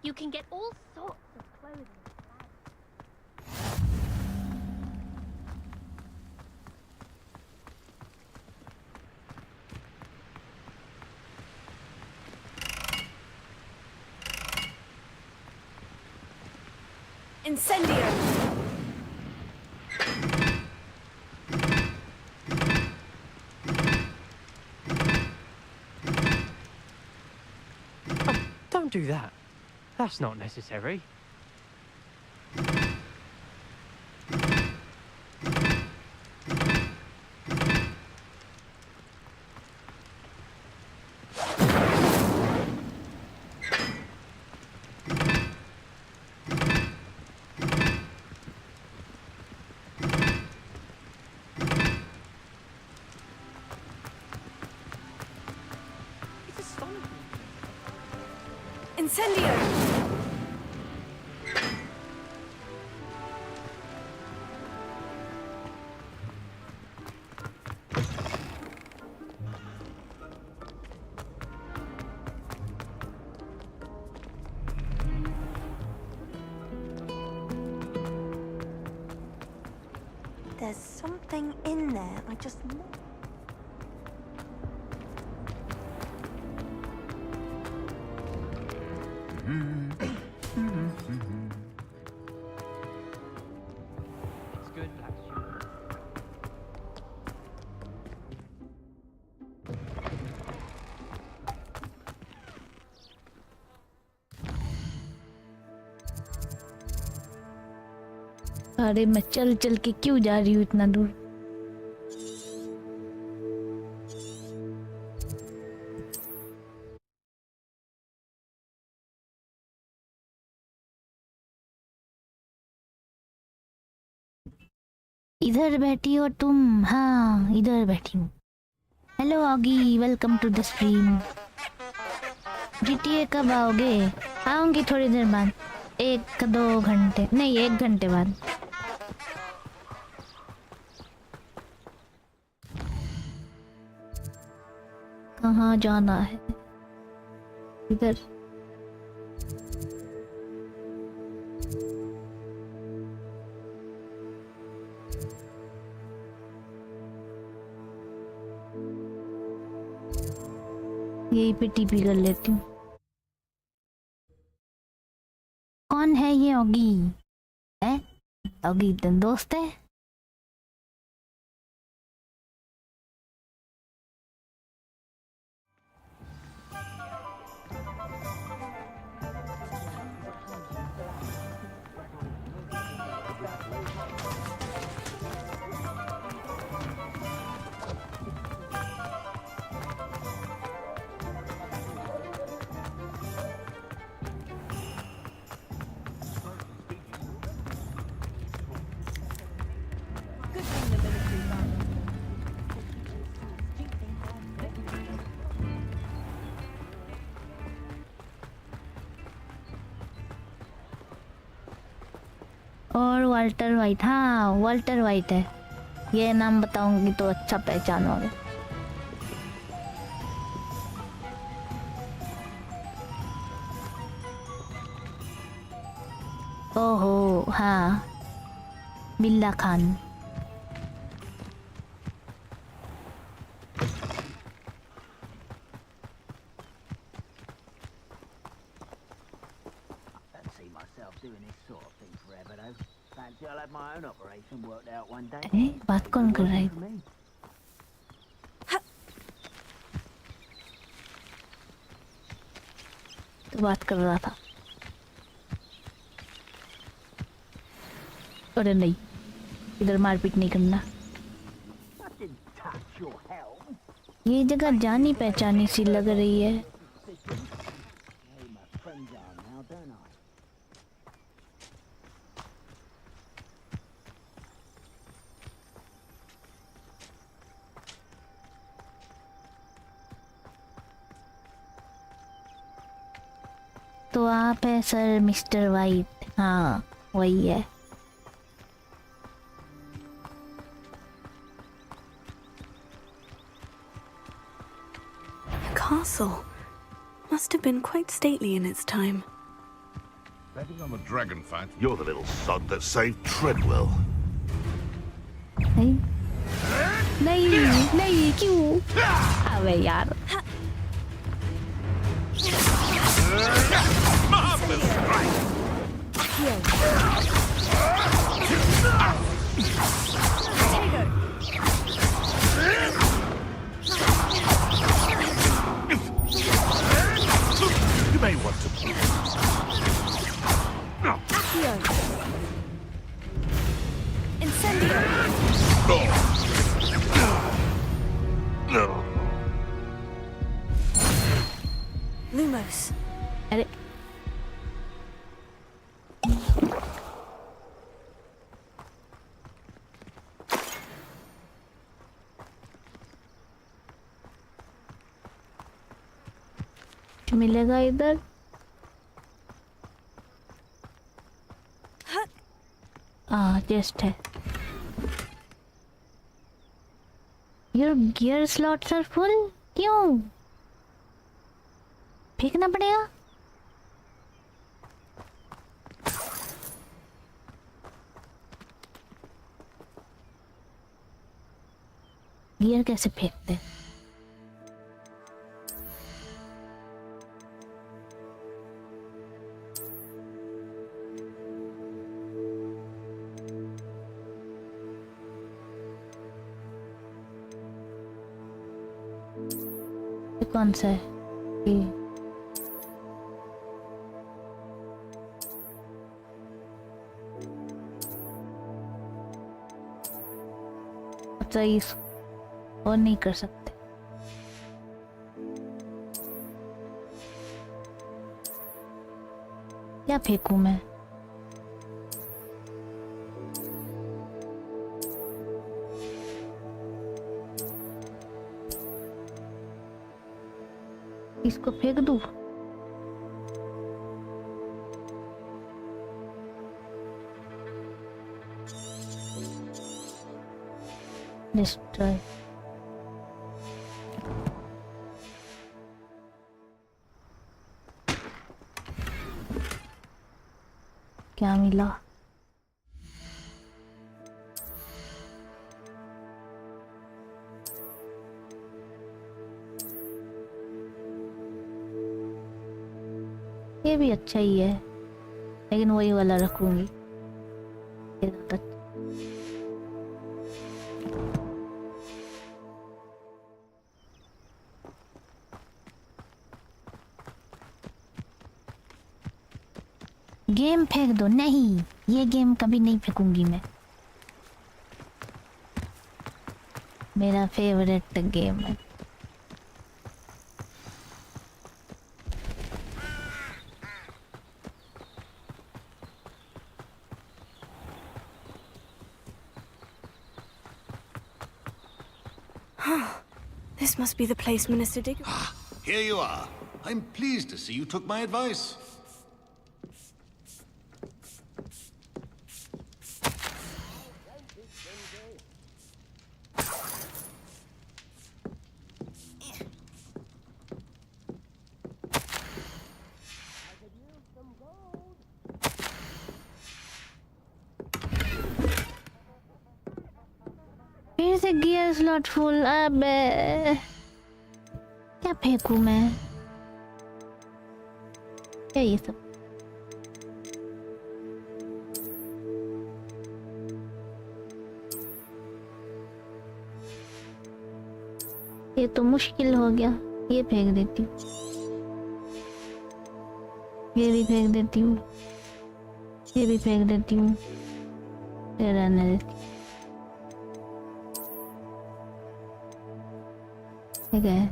You can get all sorts of clothing. Incendio! Don't do that. That's not necessary. Incendio! there's something in there. I just... It's good, black sugar. अरे मैं चल चल के क्यों जा रही हूँ इतना दूर? इधर बैठी हो तुम? हाँ, इधर बैठी हूँ। Hello Oggy, welcome to the stream. GTA कब आओगे? आऊंगी थोड़ी देर बाद, 1-2 घंटे, नहीं 1 घंटे बाद। कहाँ जाना है? इधर। यहीं पे टीपी कर लेती हूँ। कौन है ये ऑगी? है? ऑगी तुम दोस्त है? और वाल्टर वाइट, हाँ वाल्टर वाइट है। ये नाम बताऊंगी तो अच्छा पहचानोगे। ओहो हाँ, बिल्ला खान। बात कौन कर रहा है? तो बात कर रहा था। अरे नहीं, इधर मारपीट नहीं करना। ये जगह जानी पहचानी सी लग रही है। तो आप है सर मिस्टर वाइट? हाँ वही है। The castle must have been quite stately in its time. Betting on the dragon fight, you're the little sod that saved Treadwell. नहीं नहीं क्यों? अबे यार। Marvelous strike! You may want to. Incendio! No. Lumos. अरे मिलेगा इधर? Just है। Your gear slots are full? क्यों? फेंकना पड़ेगा? गियर कैसे फेंकते? ये कौन सा है? ये अच्छा, इस और नहीं कर सकते। क्या फेंकूं मैं? इसको फेंक दूं? डिस्ट्रॉय। क्या मिला? ये भी अच्छा ही है, लेकिन वही वाला रखूंगी। ये तो गेम फेंक दो। नहीं, ये गेम कभी नहीं फेंकूंगी मैं। मेरा फेवरेट गेम है। This must be the place Minister Diggory... Here you are. I'm pleased to see you took my advice. फिर से गियर स्लॉट फुल। अबे क्या फेंकूं मैं? क्या ये सब? ये तो मुश्किल हो गया। ये फेंक देती हूँ, ये भी फेंक देती हूँ, ये भी फेंक देती हूँ, ये रहने देती हूँ। ठीक है,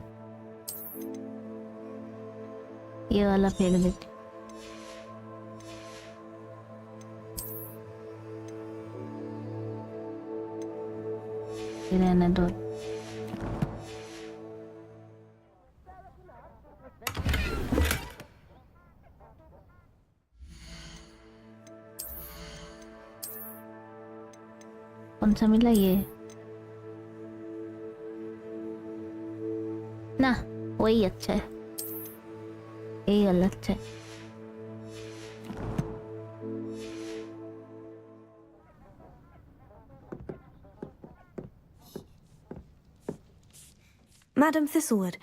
ये वाला फेंक देती हूँ। ये रहने दो। कौन सा मिला? ये ना, वही अच्छा है, यही वाला अच्छा है। Madam Thistlewood,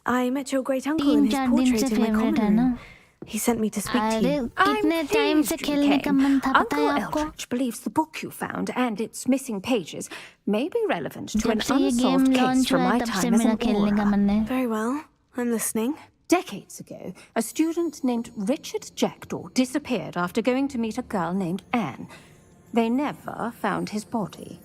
I met your great uncle in his portrait in my common room. He sent me to speak to you. कितने टाइम से खेलने का मन था पता है आपको? Uncle Eldridge believes the book you found and its missing pages may be relevant to an जब से ये game unsolved case launch from हुआ my है तब से time as मेरा an खेलने का aura. मन है। Very well, I'm listening. Decades ago, a student named Richard Jackdaw disappeared after going to meet a girl named Anne. They never found his body.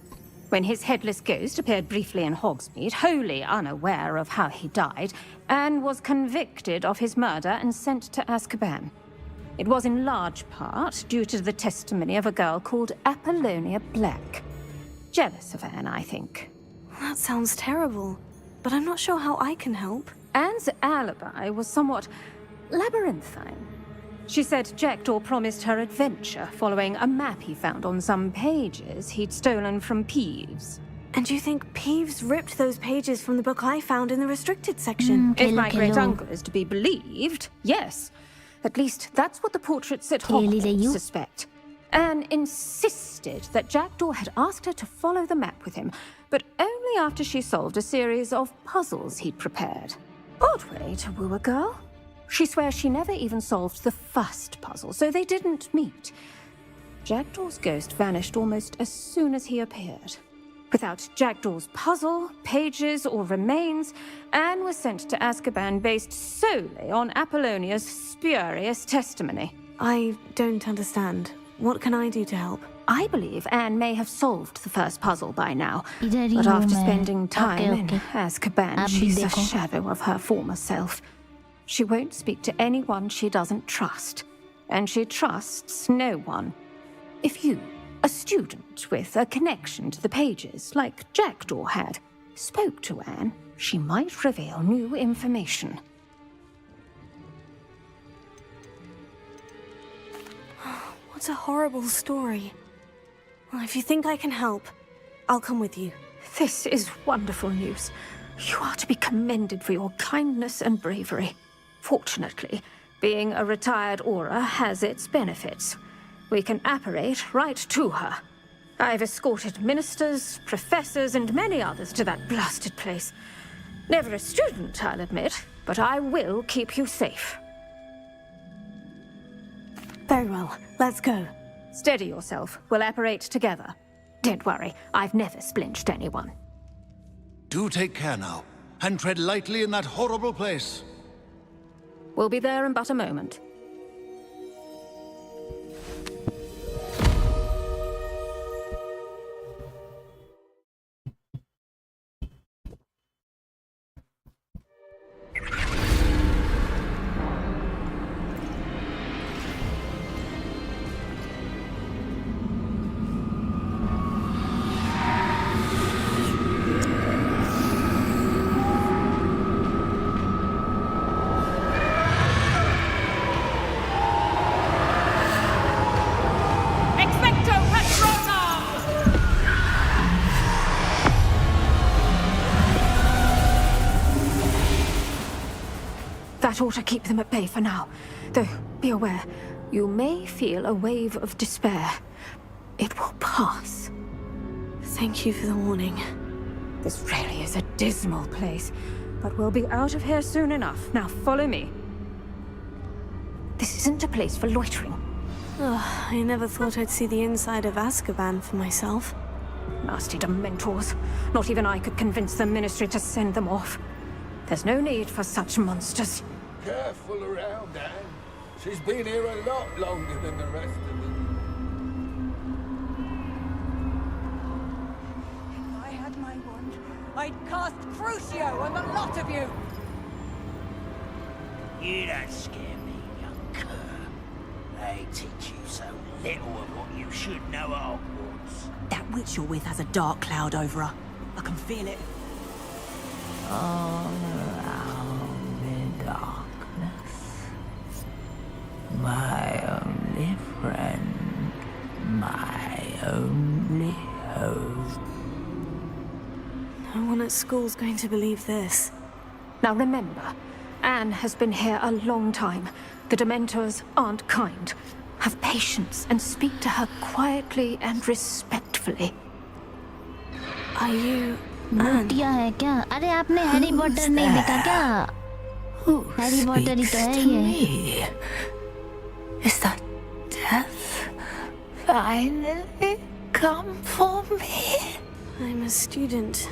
When his headless ghost appeared briefly in Hogsmeade, wholly unaware of how he died, Anne was convicted of his murder and sent to Azkaban. It was in large part due to the testimony of a girl called Apollonia Black. Jealous of Anne, I think. That sounds terrible, but I'm not sure how I can help. Anne's alibi was somewhat labyrinthine. She said Jackdaw promised her adventure following a map he found on some pages he'd stolen from Peeves. And you think Peeves ripped those pages from the book I found in the restricted section? If my great-uncle is to be believed, yes. At least that's what the portraits at Hogwarts suspect. Anne insisted insisted that Jackdaw had asked her to follow the map with him, but only after she solved a series of puzzles he'd prepared. Odd way to woo a girl. She swears she never even solved the first puzzle, so they didn't meet. Jackdaw's ghost vanished almost as soon as he appeared. Without Jackdaw's puzzle, pages, or remains, Anne was sent to Azkaban based solely on Apollonia's spurious testimony. I don't understand. What can I do to help? I believe Anne may have solved the first puzzle by now, but after spending time in Azkaban, she's a shadow of her former self. She won't speak to anyone she doesn't trust, and she trusts no one. If you, a student with a connection to the pages, like Jackdaw had, spoke to Anne, she might reveal new information. What a horrible story. Well, if you think I can help, I'll come with you. This is wonderful news. You are to be commended for your kindness and bravery. Fortunately, being a retired Aura has its benefits. We can apparate right to her. I've escorted ministers, professors, and many others to that blasted place. Never a student, I'll admit, but I will keep you safe. Very well, let's go. Steady yourself. We'll apparate together. Don't worry, I've never splinched anyone. Do take care now, and tread lightly in that horrible place. We'll be there in but a moment. That ought to keep them at bay for now. Though, be aware, you may feel a wave of despair. It will pass. Thank you for the warning. This really is a dismal place, but we'll be out of here soon enough. Now follow me. This isn't a place for loitering. Ugh, I never thought I'd see the inside of Azkaban for myself. Nasty Dementors. Not even I could convince the Ministry to send them off. There's no need for such monsters. Careful around, Anne. She's been here a lot longer than the rest of them. If I had my wand, I'd cast Crucio on the lot of you! You don't scare me, young cur. They teach you so little of what you should know at Hogwarts. That witch you're with has a dark cloud over her. I can feel it. All around in darkness, my only friend, my only hope. No one at school's going to believe this. Now remember, Anne has been here a long time. The Dementors aren't kind. Have patience and speak to her quietly and respectfully. Are you... नोटिया है क्या? अरे आपने Harry Potter नहीं देखा क्या? Harry Potter ही तो है ये. Is that death finally come for me? I'm a student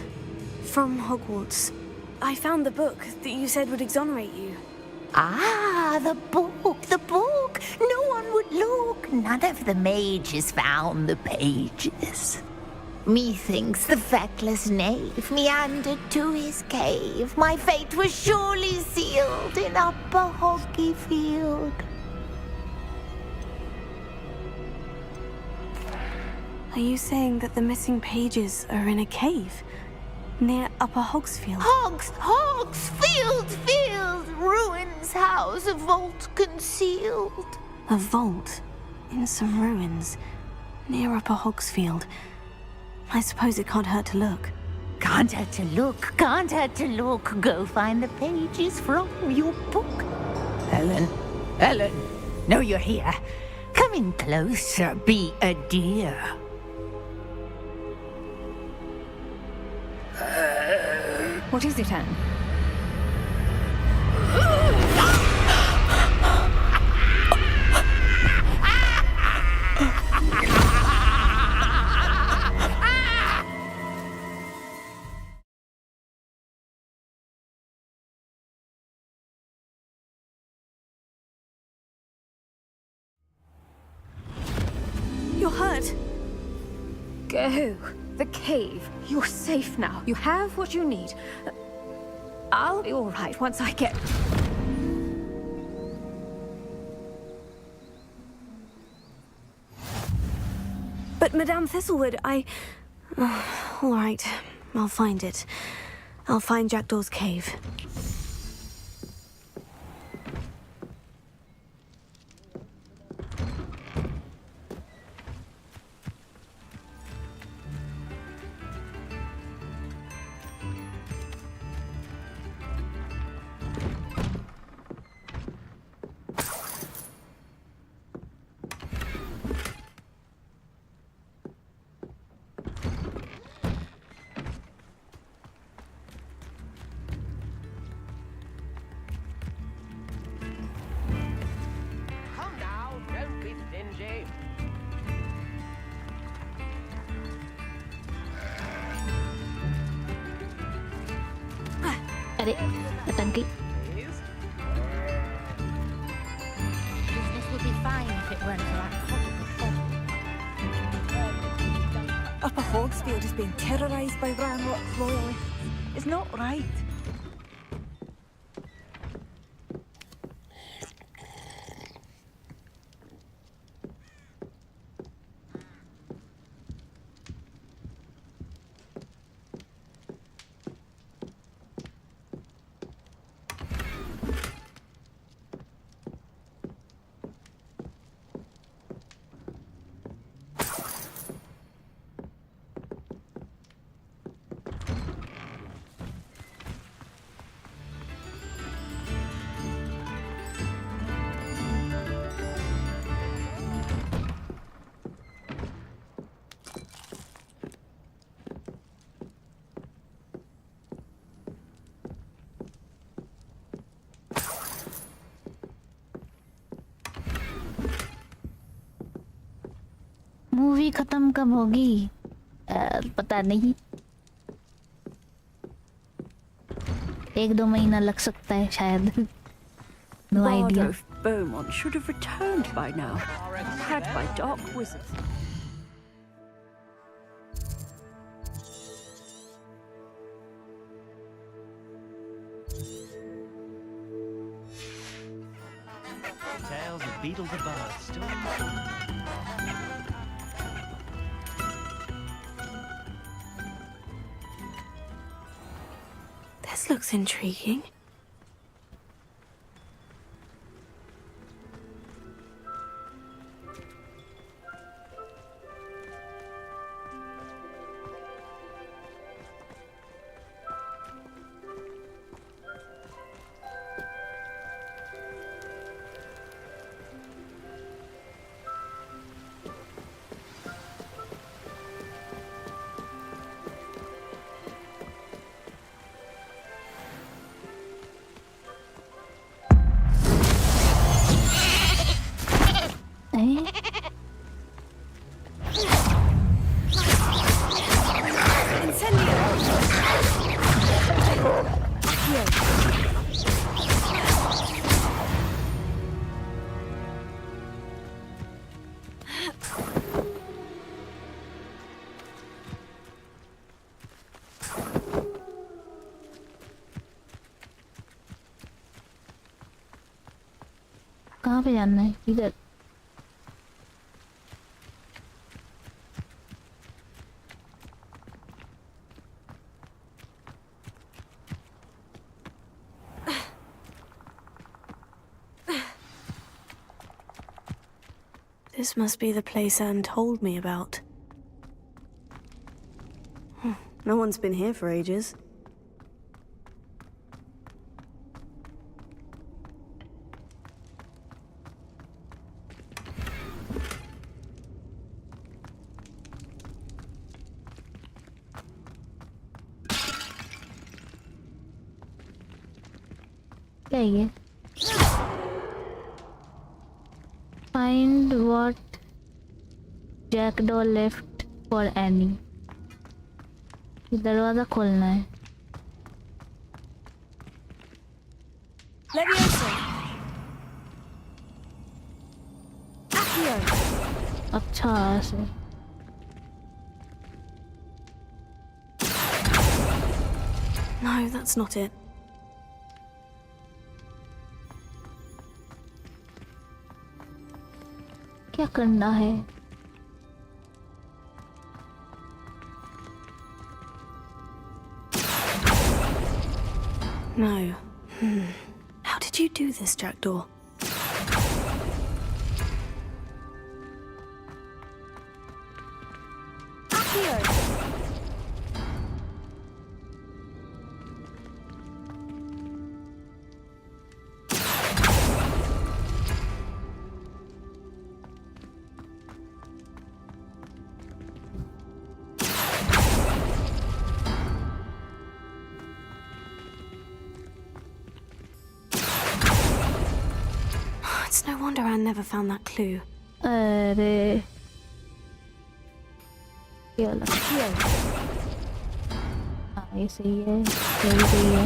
from Hogwarts. I found the book that you said would exonerate you. Ah, the book. No one would look. None of the mages found the pages. Methinks the feckless knave meandered to his cave. My fate was surely sealed in Upper Hoggyfield. Are you saying that the missing pages are in a cave near Upper Hogsfield? Field, ruins house, a vault concealed. A vault in some ruins near Upper Hogsfield. I suppose it can't hurt to look. Can't hurt to look. Go find the pages from your book. Ellen, know you're here. Come in closer, be a dear. What is it, Anne? You're hurt. Go. The cave. You're safe now. You have what you need. I'll be all right once I get... But Madame Thistlewood, all right, I'll find it. I'll find Jackdaw's cave. Come now, don't be stingy. अरे टंकी Business would be fine if it weren't for that horrible Upper Hogsfield is being terrorised by Ranrock's loyalists. It's not right. Movie खत्म कब होगी पता नहीं 1-2 महीना लग सकता है शायद no idea Lord Beaumont should have returned by now, had by dark wizards. Tales of Beetle the Bard still. This looks intriguing. कहाँ पे जाना है इधर This must be the place Anne told me about. No one's been here for ages. क्या है ये? Find what jackdaw left for Annie. ये दरवाजा खोलना है. Leviosa. Accio. अच्छा ऐसे. No, that's not it. क्या करना है? No. How did you do this, Jackdaw? It's no wonder Anne never found that clue. अरे ये वाला. हाँ ये सही है. ये भी सही है.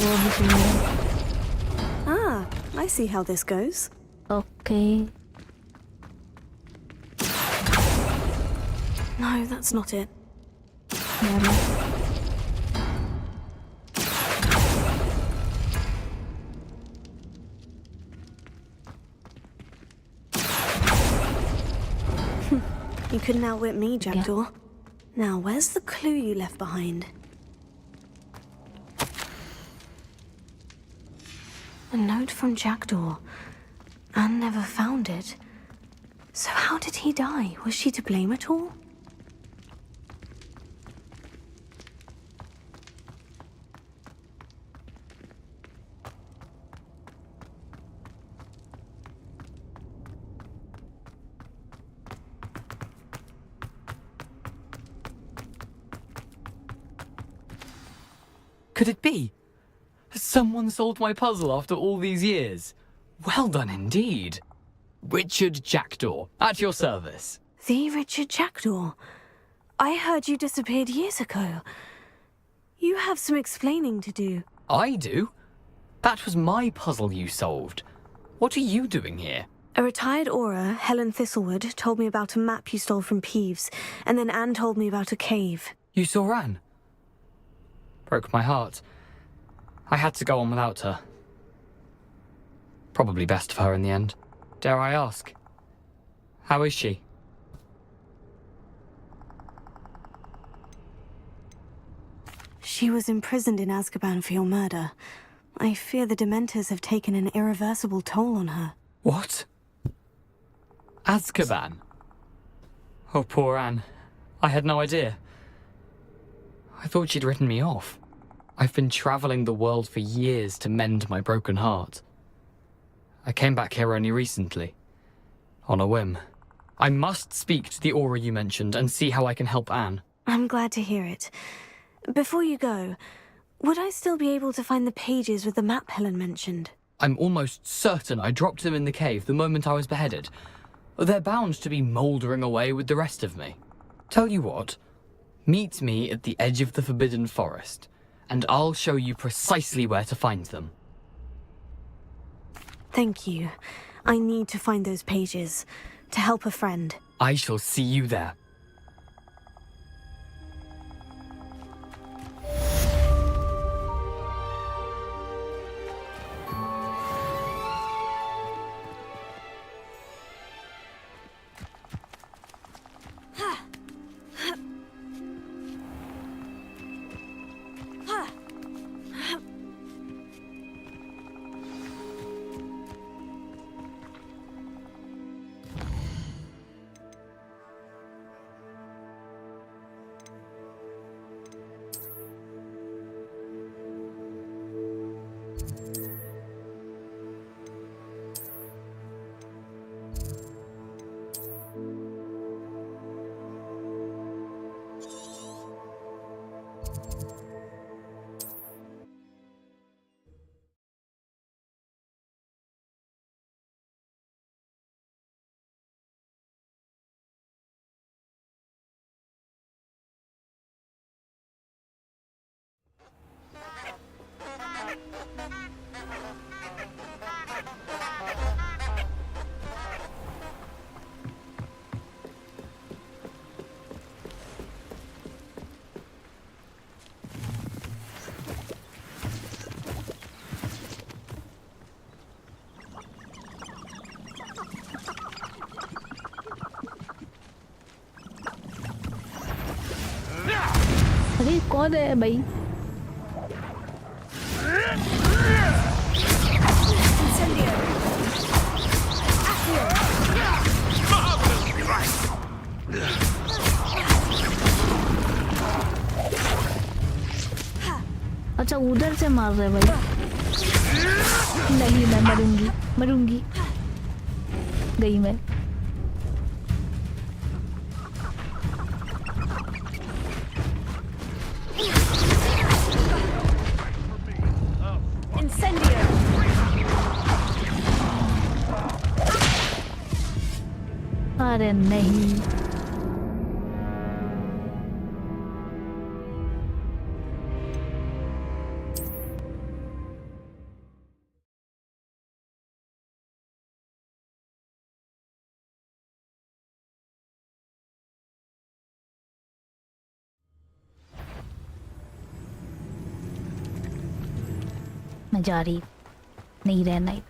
वो भी सही है. Ah, I see how this goes. Okay. No, that's not it. You couldn't outwit me, Jackdaw. Now, where's the clue you left behind? A note from Jackdaw. Anne never found it. So how did he die? Was she to blame at all? Could it be? Has someone solved my puzzle after all these years? Well done indeed. Richard Jackdaw, at your service. The Richard Jackdaw? I heard you disappeared years ago. You have some explaining to do. I do? That was my puzzle you solved. What are you doing here? A retired aura, Helen Thistlewood, told me about a map you stole from Peeves, and then Anne told me about a cave. You saw Anne? Broke my heart. I had to go on without her. Probably best for her in the end. Dare I ask? How is she? She was imprisoned in Azkaban for your murder. I fear the Dementors have taken an irreversible toll on her. What? Azkaban? Oh, poor Anne. I had no idea. I thought she'd written me off. I've been traveling the world for years to mend my broken heart. I came back here only recently, on a whim. I must speak to the aura you mentioned and see how I can help Anne. I'm glad to hear it. Before you go, would I still be able to find the pages with the map Helen mentioned? I'm almost certain I dropped them in the cave the moment I was beheaded. They're bound to be mouldering away with the rest of me. Tell you what, meet me at the edge of the Forbidden Forest, and I'll show you precisely where to find them. Thank you. I need to find those pages, to help a friend. I shall see you there. अरे कौन है भाई? अच्छा उधर से मार रहे भाई। नहीं मैं मरूंगी मरूंगी गई मैं। अरे नहीं मैं जा रही नहीं रहना ही।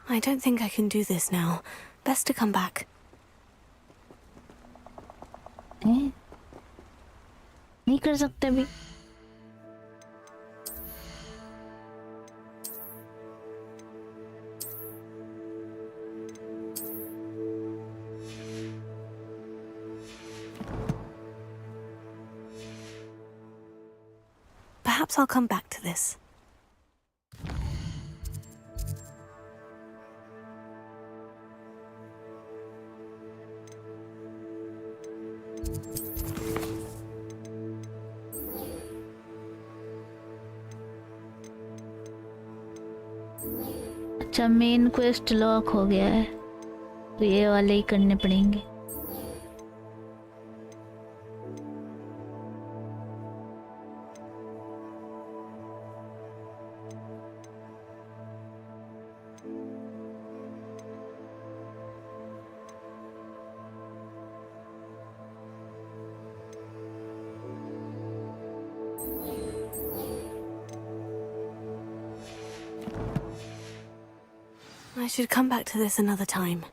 I don't think I can do this now. Best to come back. नहीं कर सकते अभी। Perhaps I'll come back to this. अच्छा मेन क्वेस्ट लॉक हो गया है तो ये वाले ही करने पड़ेंगे। I should come back to this another time.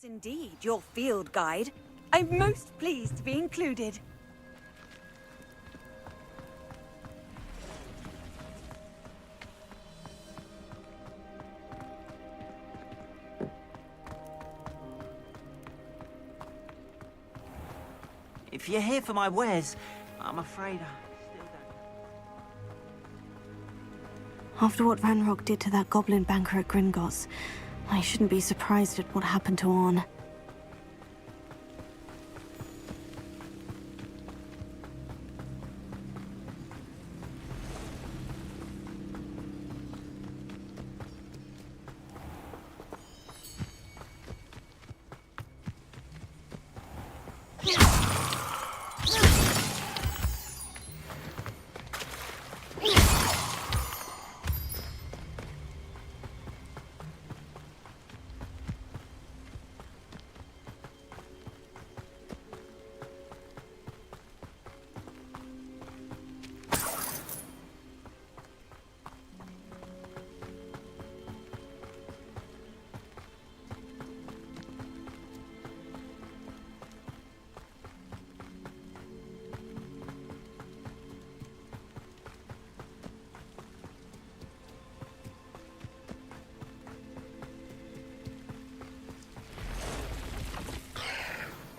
Indeed, your field guide. I'm most pleased to be included. If you're here for my wares, I'm afraid I still don't. After what Ranrock did to that goblin banker at Gringotts, I shouldn't be surprised at what happened to Orn.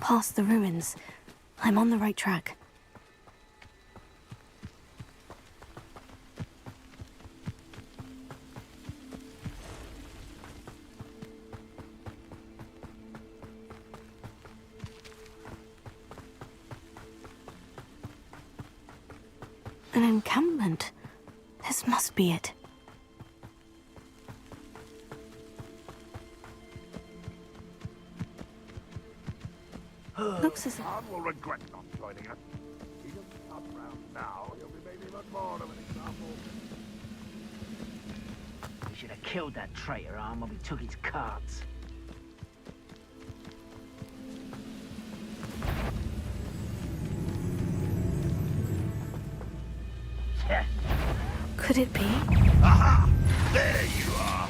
past the ruins. I'm on the right track. An encampment. This must be it. Looks as if... Anne will regret not joining us. He doesn't come round now. He'll be made even more of an example. We should have killed that traitor, Arm, when we took his cards. Could it be? Aha! There you are!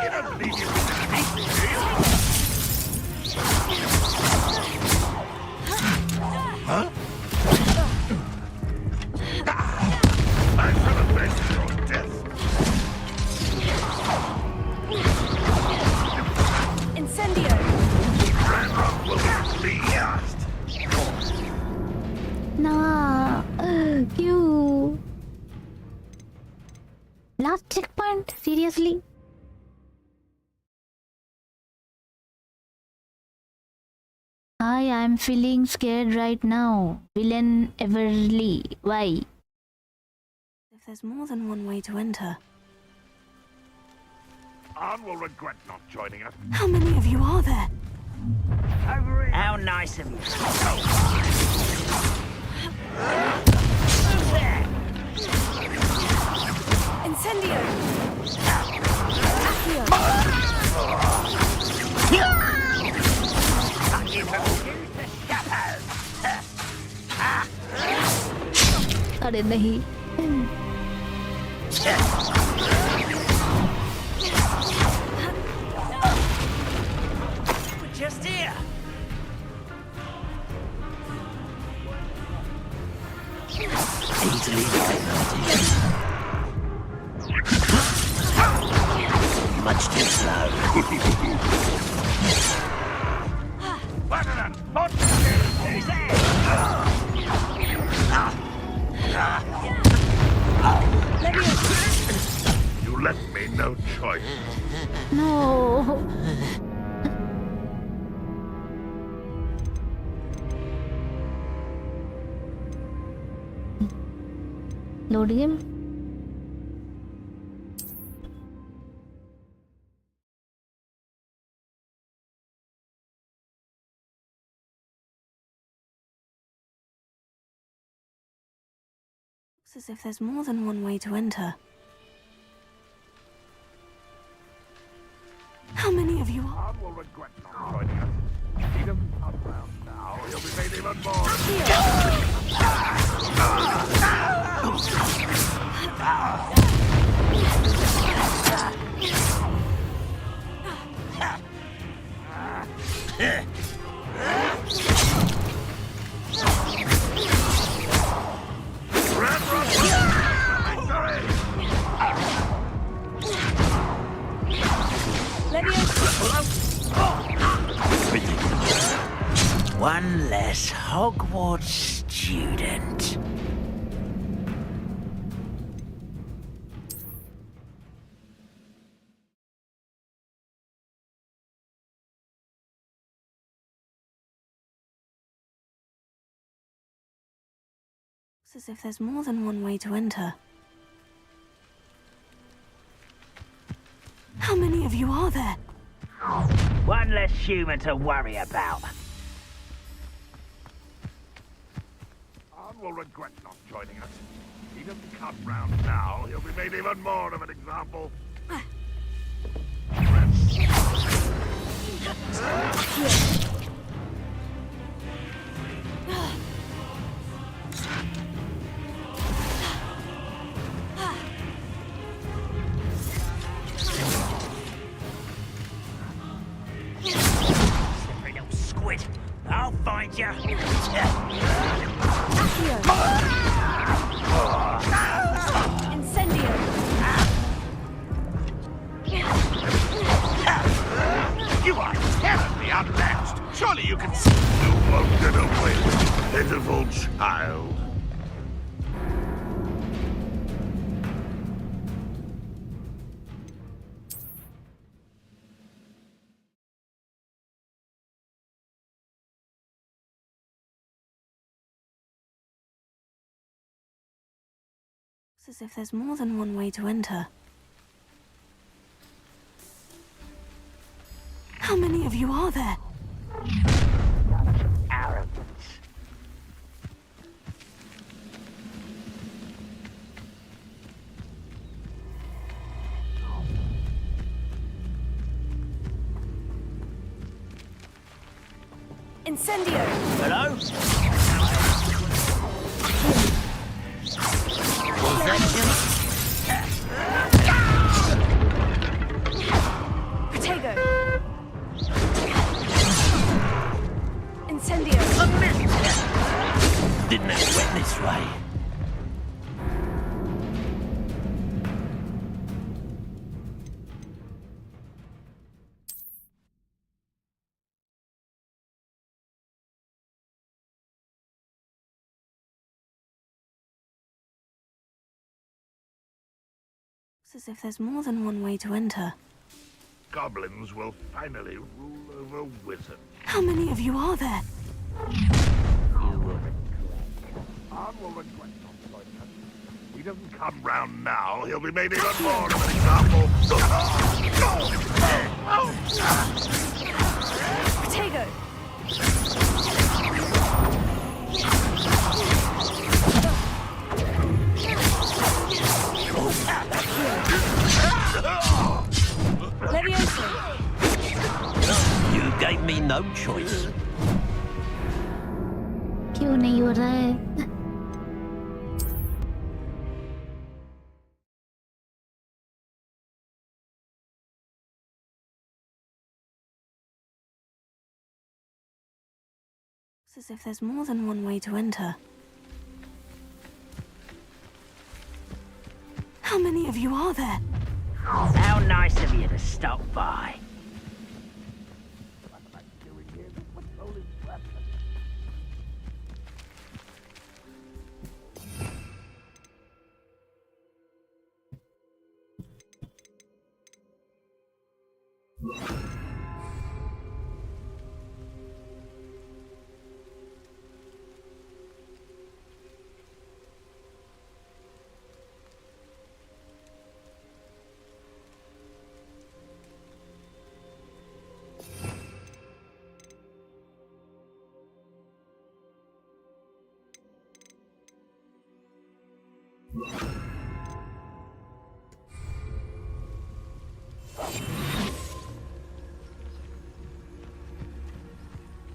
You don't believe you can defeat me, do you? Huh? I shall avenge your death. Incendio! Ranrock will be pleased. Nah, क्यों? Last checkpoint? Seriously? I'm feeling scared right now. Villain Everly. Why? If there's more than one way to enter. Anne will regret not joining us. How many of you are there? How nice of you. Incendio! अरे नहीं. We're just here. Easily diagnosed. Much too slow. Who's there? You left me no choice. No. Load game. Looks as if there's more than one way to enter. How many of you are? Anne will regret not joining us. He doesn't come round now. He'll be made even more. One less Hogwarts student. Looks as if there's more than one way to enter. How many of you are there? One less human to worry about. Anne will regret not joining us. He doesn't come round now. He'll be made even more of an example. Slippery little squid. I'll find you. Incendio! You are terribly unmatched. Surely you can see. You won't get away, pitiful child. It's as if there's more than one way to enter. How many of you are there? Arrogance. Incendio! Hello? Protego! Incendio! Didn't have it went this way. It's as if there's more than one way to enter. Goblins will finally rule over wizards. How many of you are there? Arn will regret not joining us. If he doesn't come round now, he'll be made even more of an example. Protego! Levioso! You gave me no choice. क्यों नहीं हो रहा है? It's as if there's more than one way to enter. How many of you are there? How nice of you to stop by.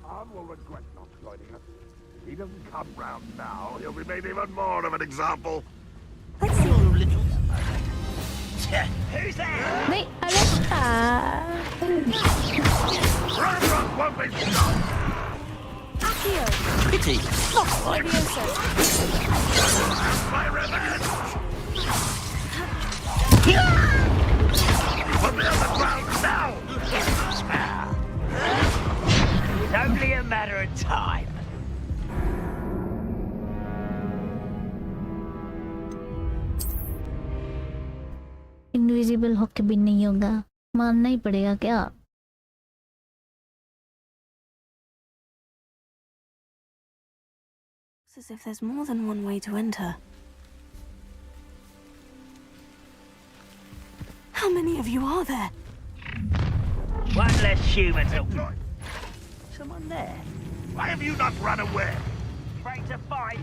Arn will regret not joining us. If he doesn't come round now, he'll be made even more of an example. Let's see. Who's there? नहीं अरे Run won't be stopped. Accio! Pity. Levioso! My revenge! Put me on the ground now! It's only a matter of time. Invisible होके भी नहीं होगा, मानना ही पड़ेगा क्या? It's as if there's more than one way to enter. How many of you are there? One less human to... Someone there? Why have you not run away? Afraid to fight?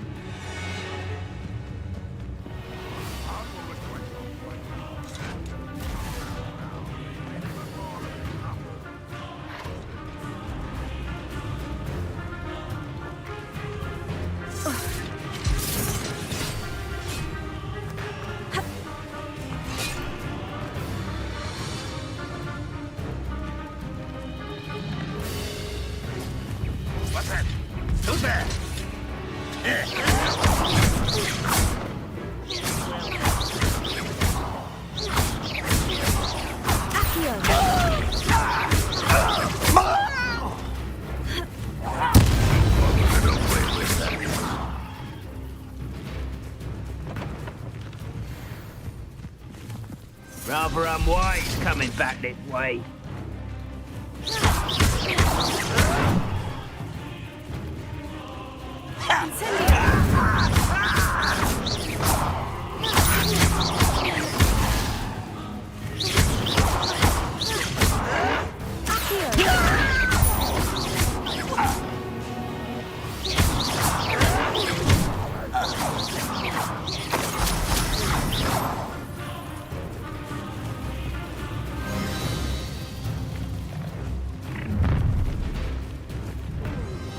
What's that? Who's there? Accio! Damn way he's coming back this way.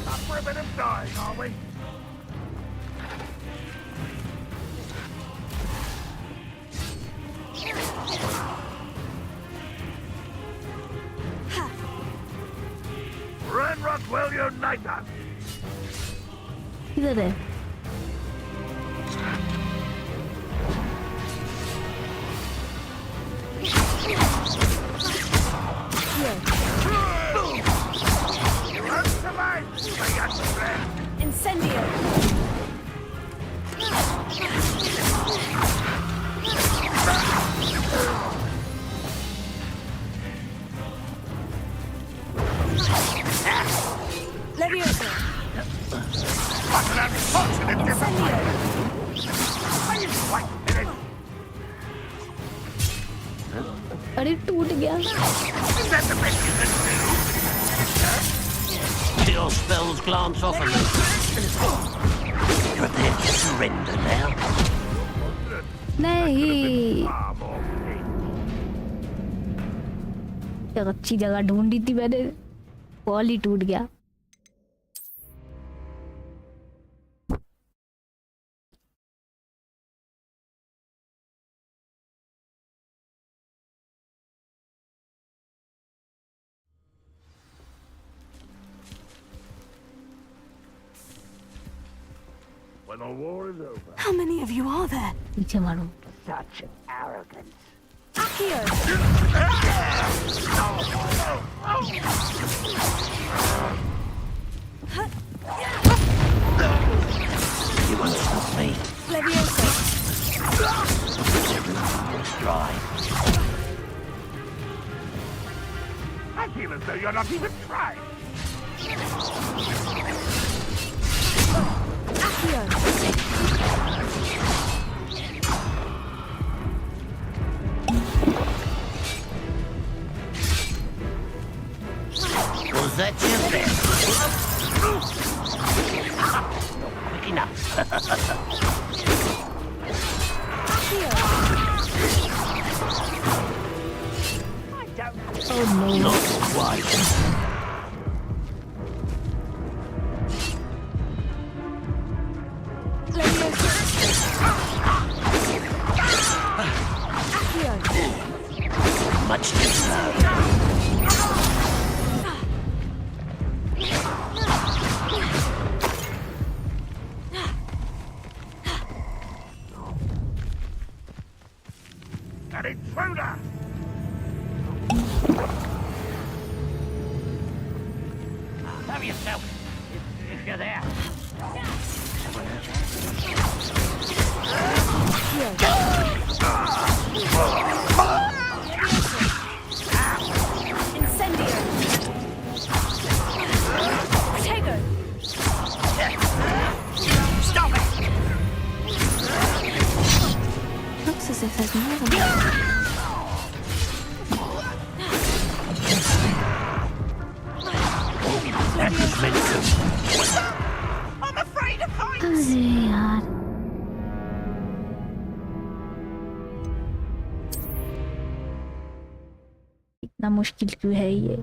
Up for a bit of dying, are we? Renrock will unite us! किधर है? Incendio! Leviosa! What an unfortunate Incendio! अरे टूट गया. Your spells glance off of me. Prepare to surrender now. नहीं. एक अच्छी जगह ढूंढी थी मैंने. बॉल ही टूट गया. When the war is over. How many of you are there? पीछे मारो. Such arrogance. Accio! You won't stop me. Leviosa! Dry. I feel as though you're not even trying. Was that your best? Quick enough. Oh no. Not quite. Much too slow. An intruder! Have yourself, if you're there. Incendio! Protego! Stop it! Looks as if there's more than one. That was meant to. I'm afraid of heights. अरे यार. इतना मुश्किल क्यों है ये?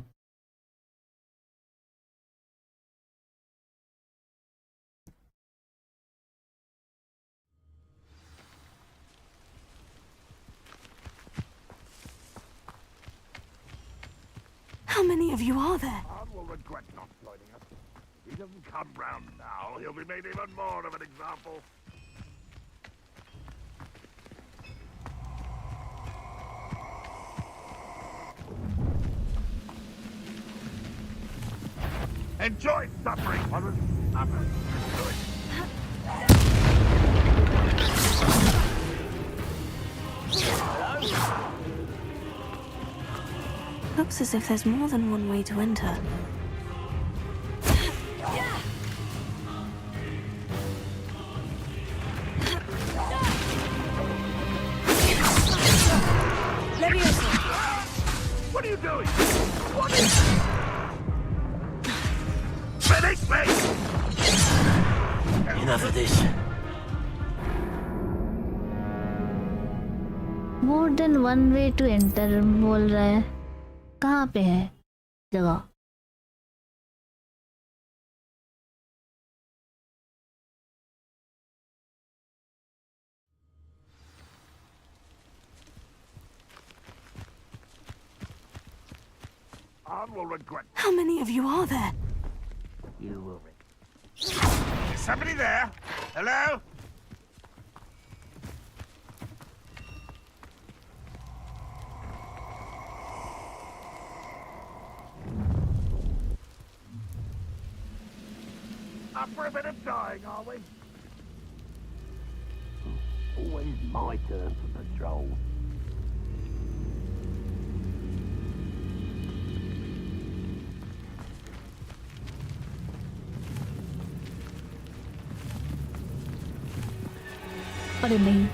How many of you are there? Khan will regret not joining us. If he doesn't come round now, he'll be made even more of an example. Enjoy suffering while it's others do it. Looks as if there's more than one way to enter. What are you doing? What is... Finish me! Enough of this. More than one way to enter बोल रहा है. कहाँ पे है जगह? Will regret. How many of you are there? You will regret. Is somebody there? Hello? Up for a bit of dying, are we? Always my turn for patrol. अरे नहीं.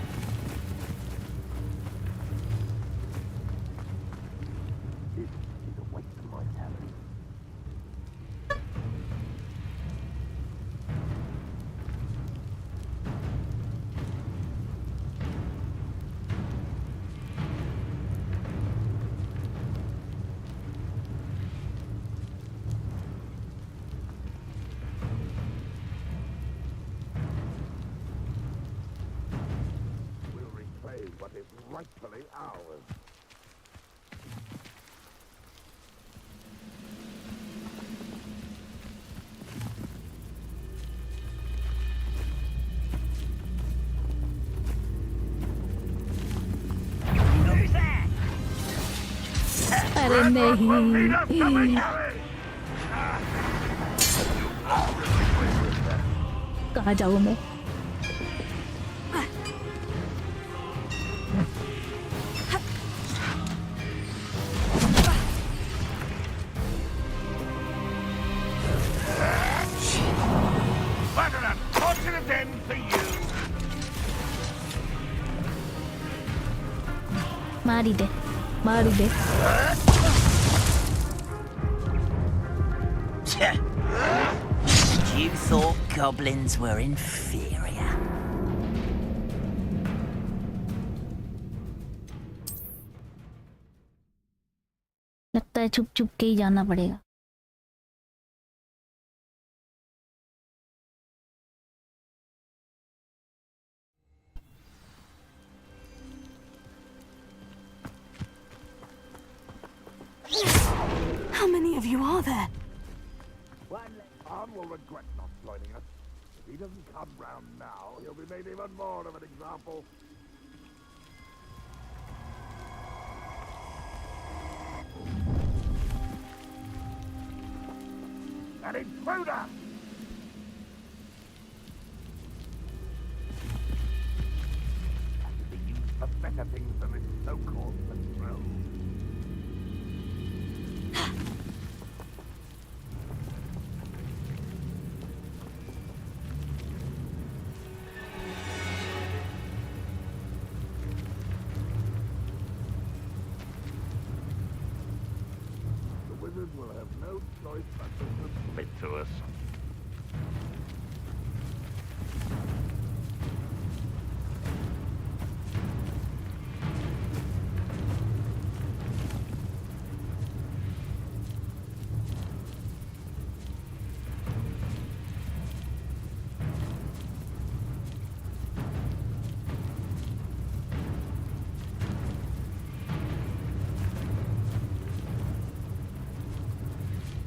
What is rightfully ours. अरे नहीं. कहाँ जाऊँ मैं? मार ही दे. You thought goblins were inferior. लगता है छुप छुप के ही जाना पड़ेगा. How many of you are there? Arn will regret not joining us. If he doesn't come round now, he'll be made even more of an example. An intruder! Has to be used for better things than this so-called patrol. Will have no choice but to submit to us.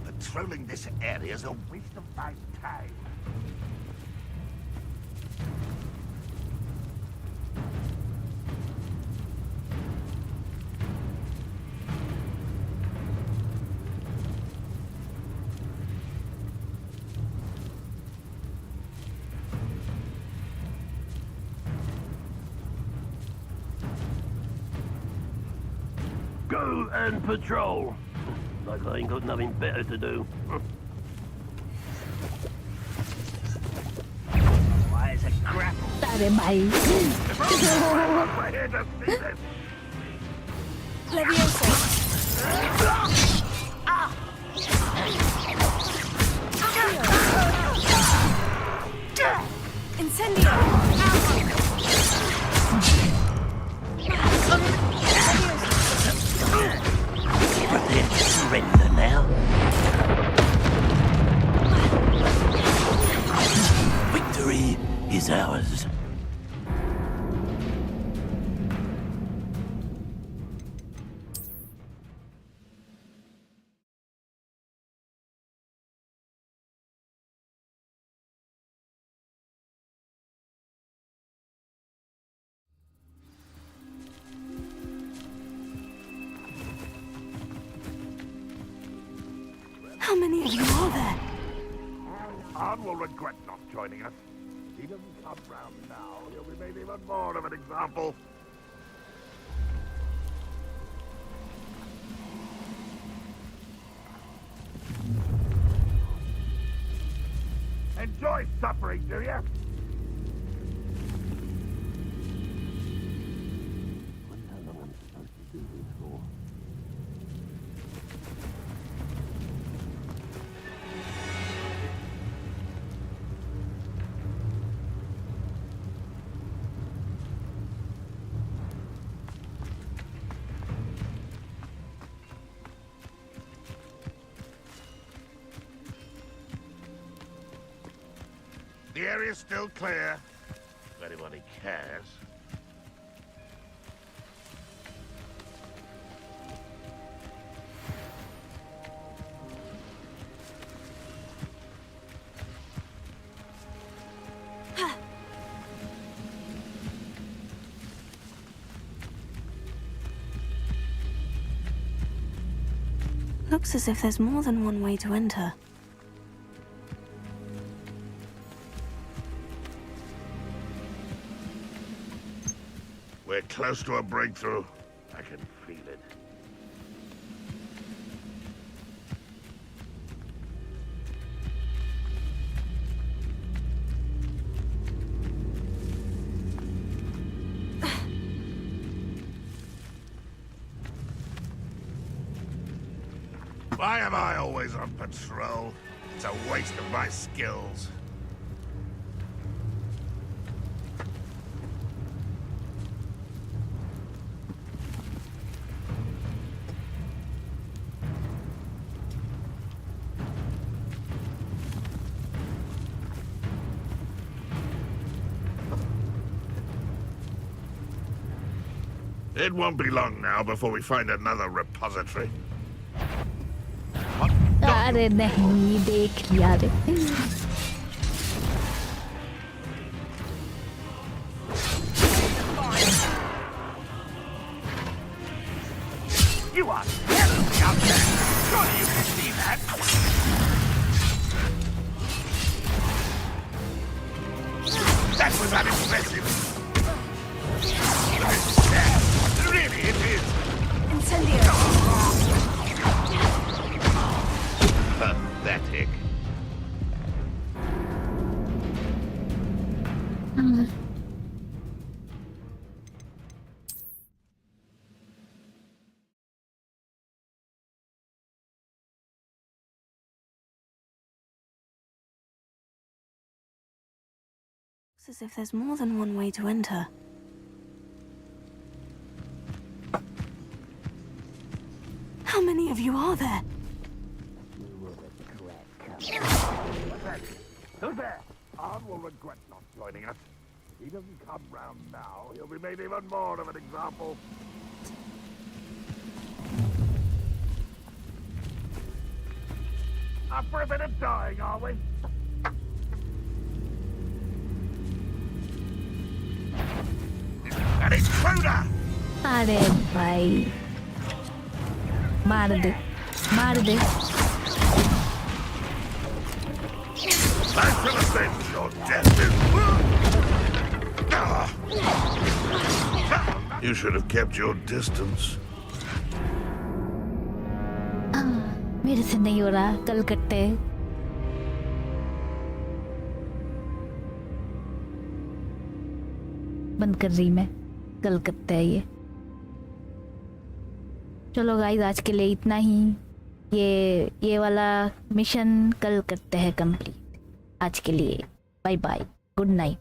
Patrolling this area is a waste of my time. Go and patrol. Like I ain't got nothing better to do. Why is a grapple? Tare mày. Incendio! Prepare to surrender now. Victory is ours. How many of you are there? Arn will regret not joining us. He doesn't come round now, he'll be made even more of an example. Enjoy suffering, do ya? The area's still clear, if anybody cares. Looks as if there's more than one way to enter. We're close to a breakthrough. I can feel it. Why am I always on patrol? It's a waste of my skills. It won't be long now before we find another repository. अरे नहीं देख लिया रे. You are terribly out there. Surely you can see that. That was unimpressive. Really, it is. Incendio! Pathetic. Looks as if there's more than one way to enter. How many of you are there? Who's there? Arn will regret not joining us. If he doesn't come round now, he'll be made even more of an example. Up for a bit of dying, are we? An intruder! अरे भाई मार दे मार दे. I shall avenge your death. You should have kept your distance. मेरे से नहीं हो रहा, कल करते हैं। बंद कर रही मैं, कल करते हैं ये। चलो गाइस, आज के लिए इतना ही। ये वाला मिशन कल करते हैं कंप्लीट। आज के लिए बाय बाय, गुड नाइट।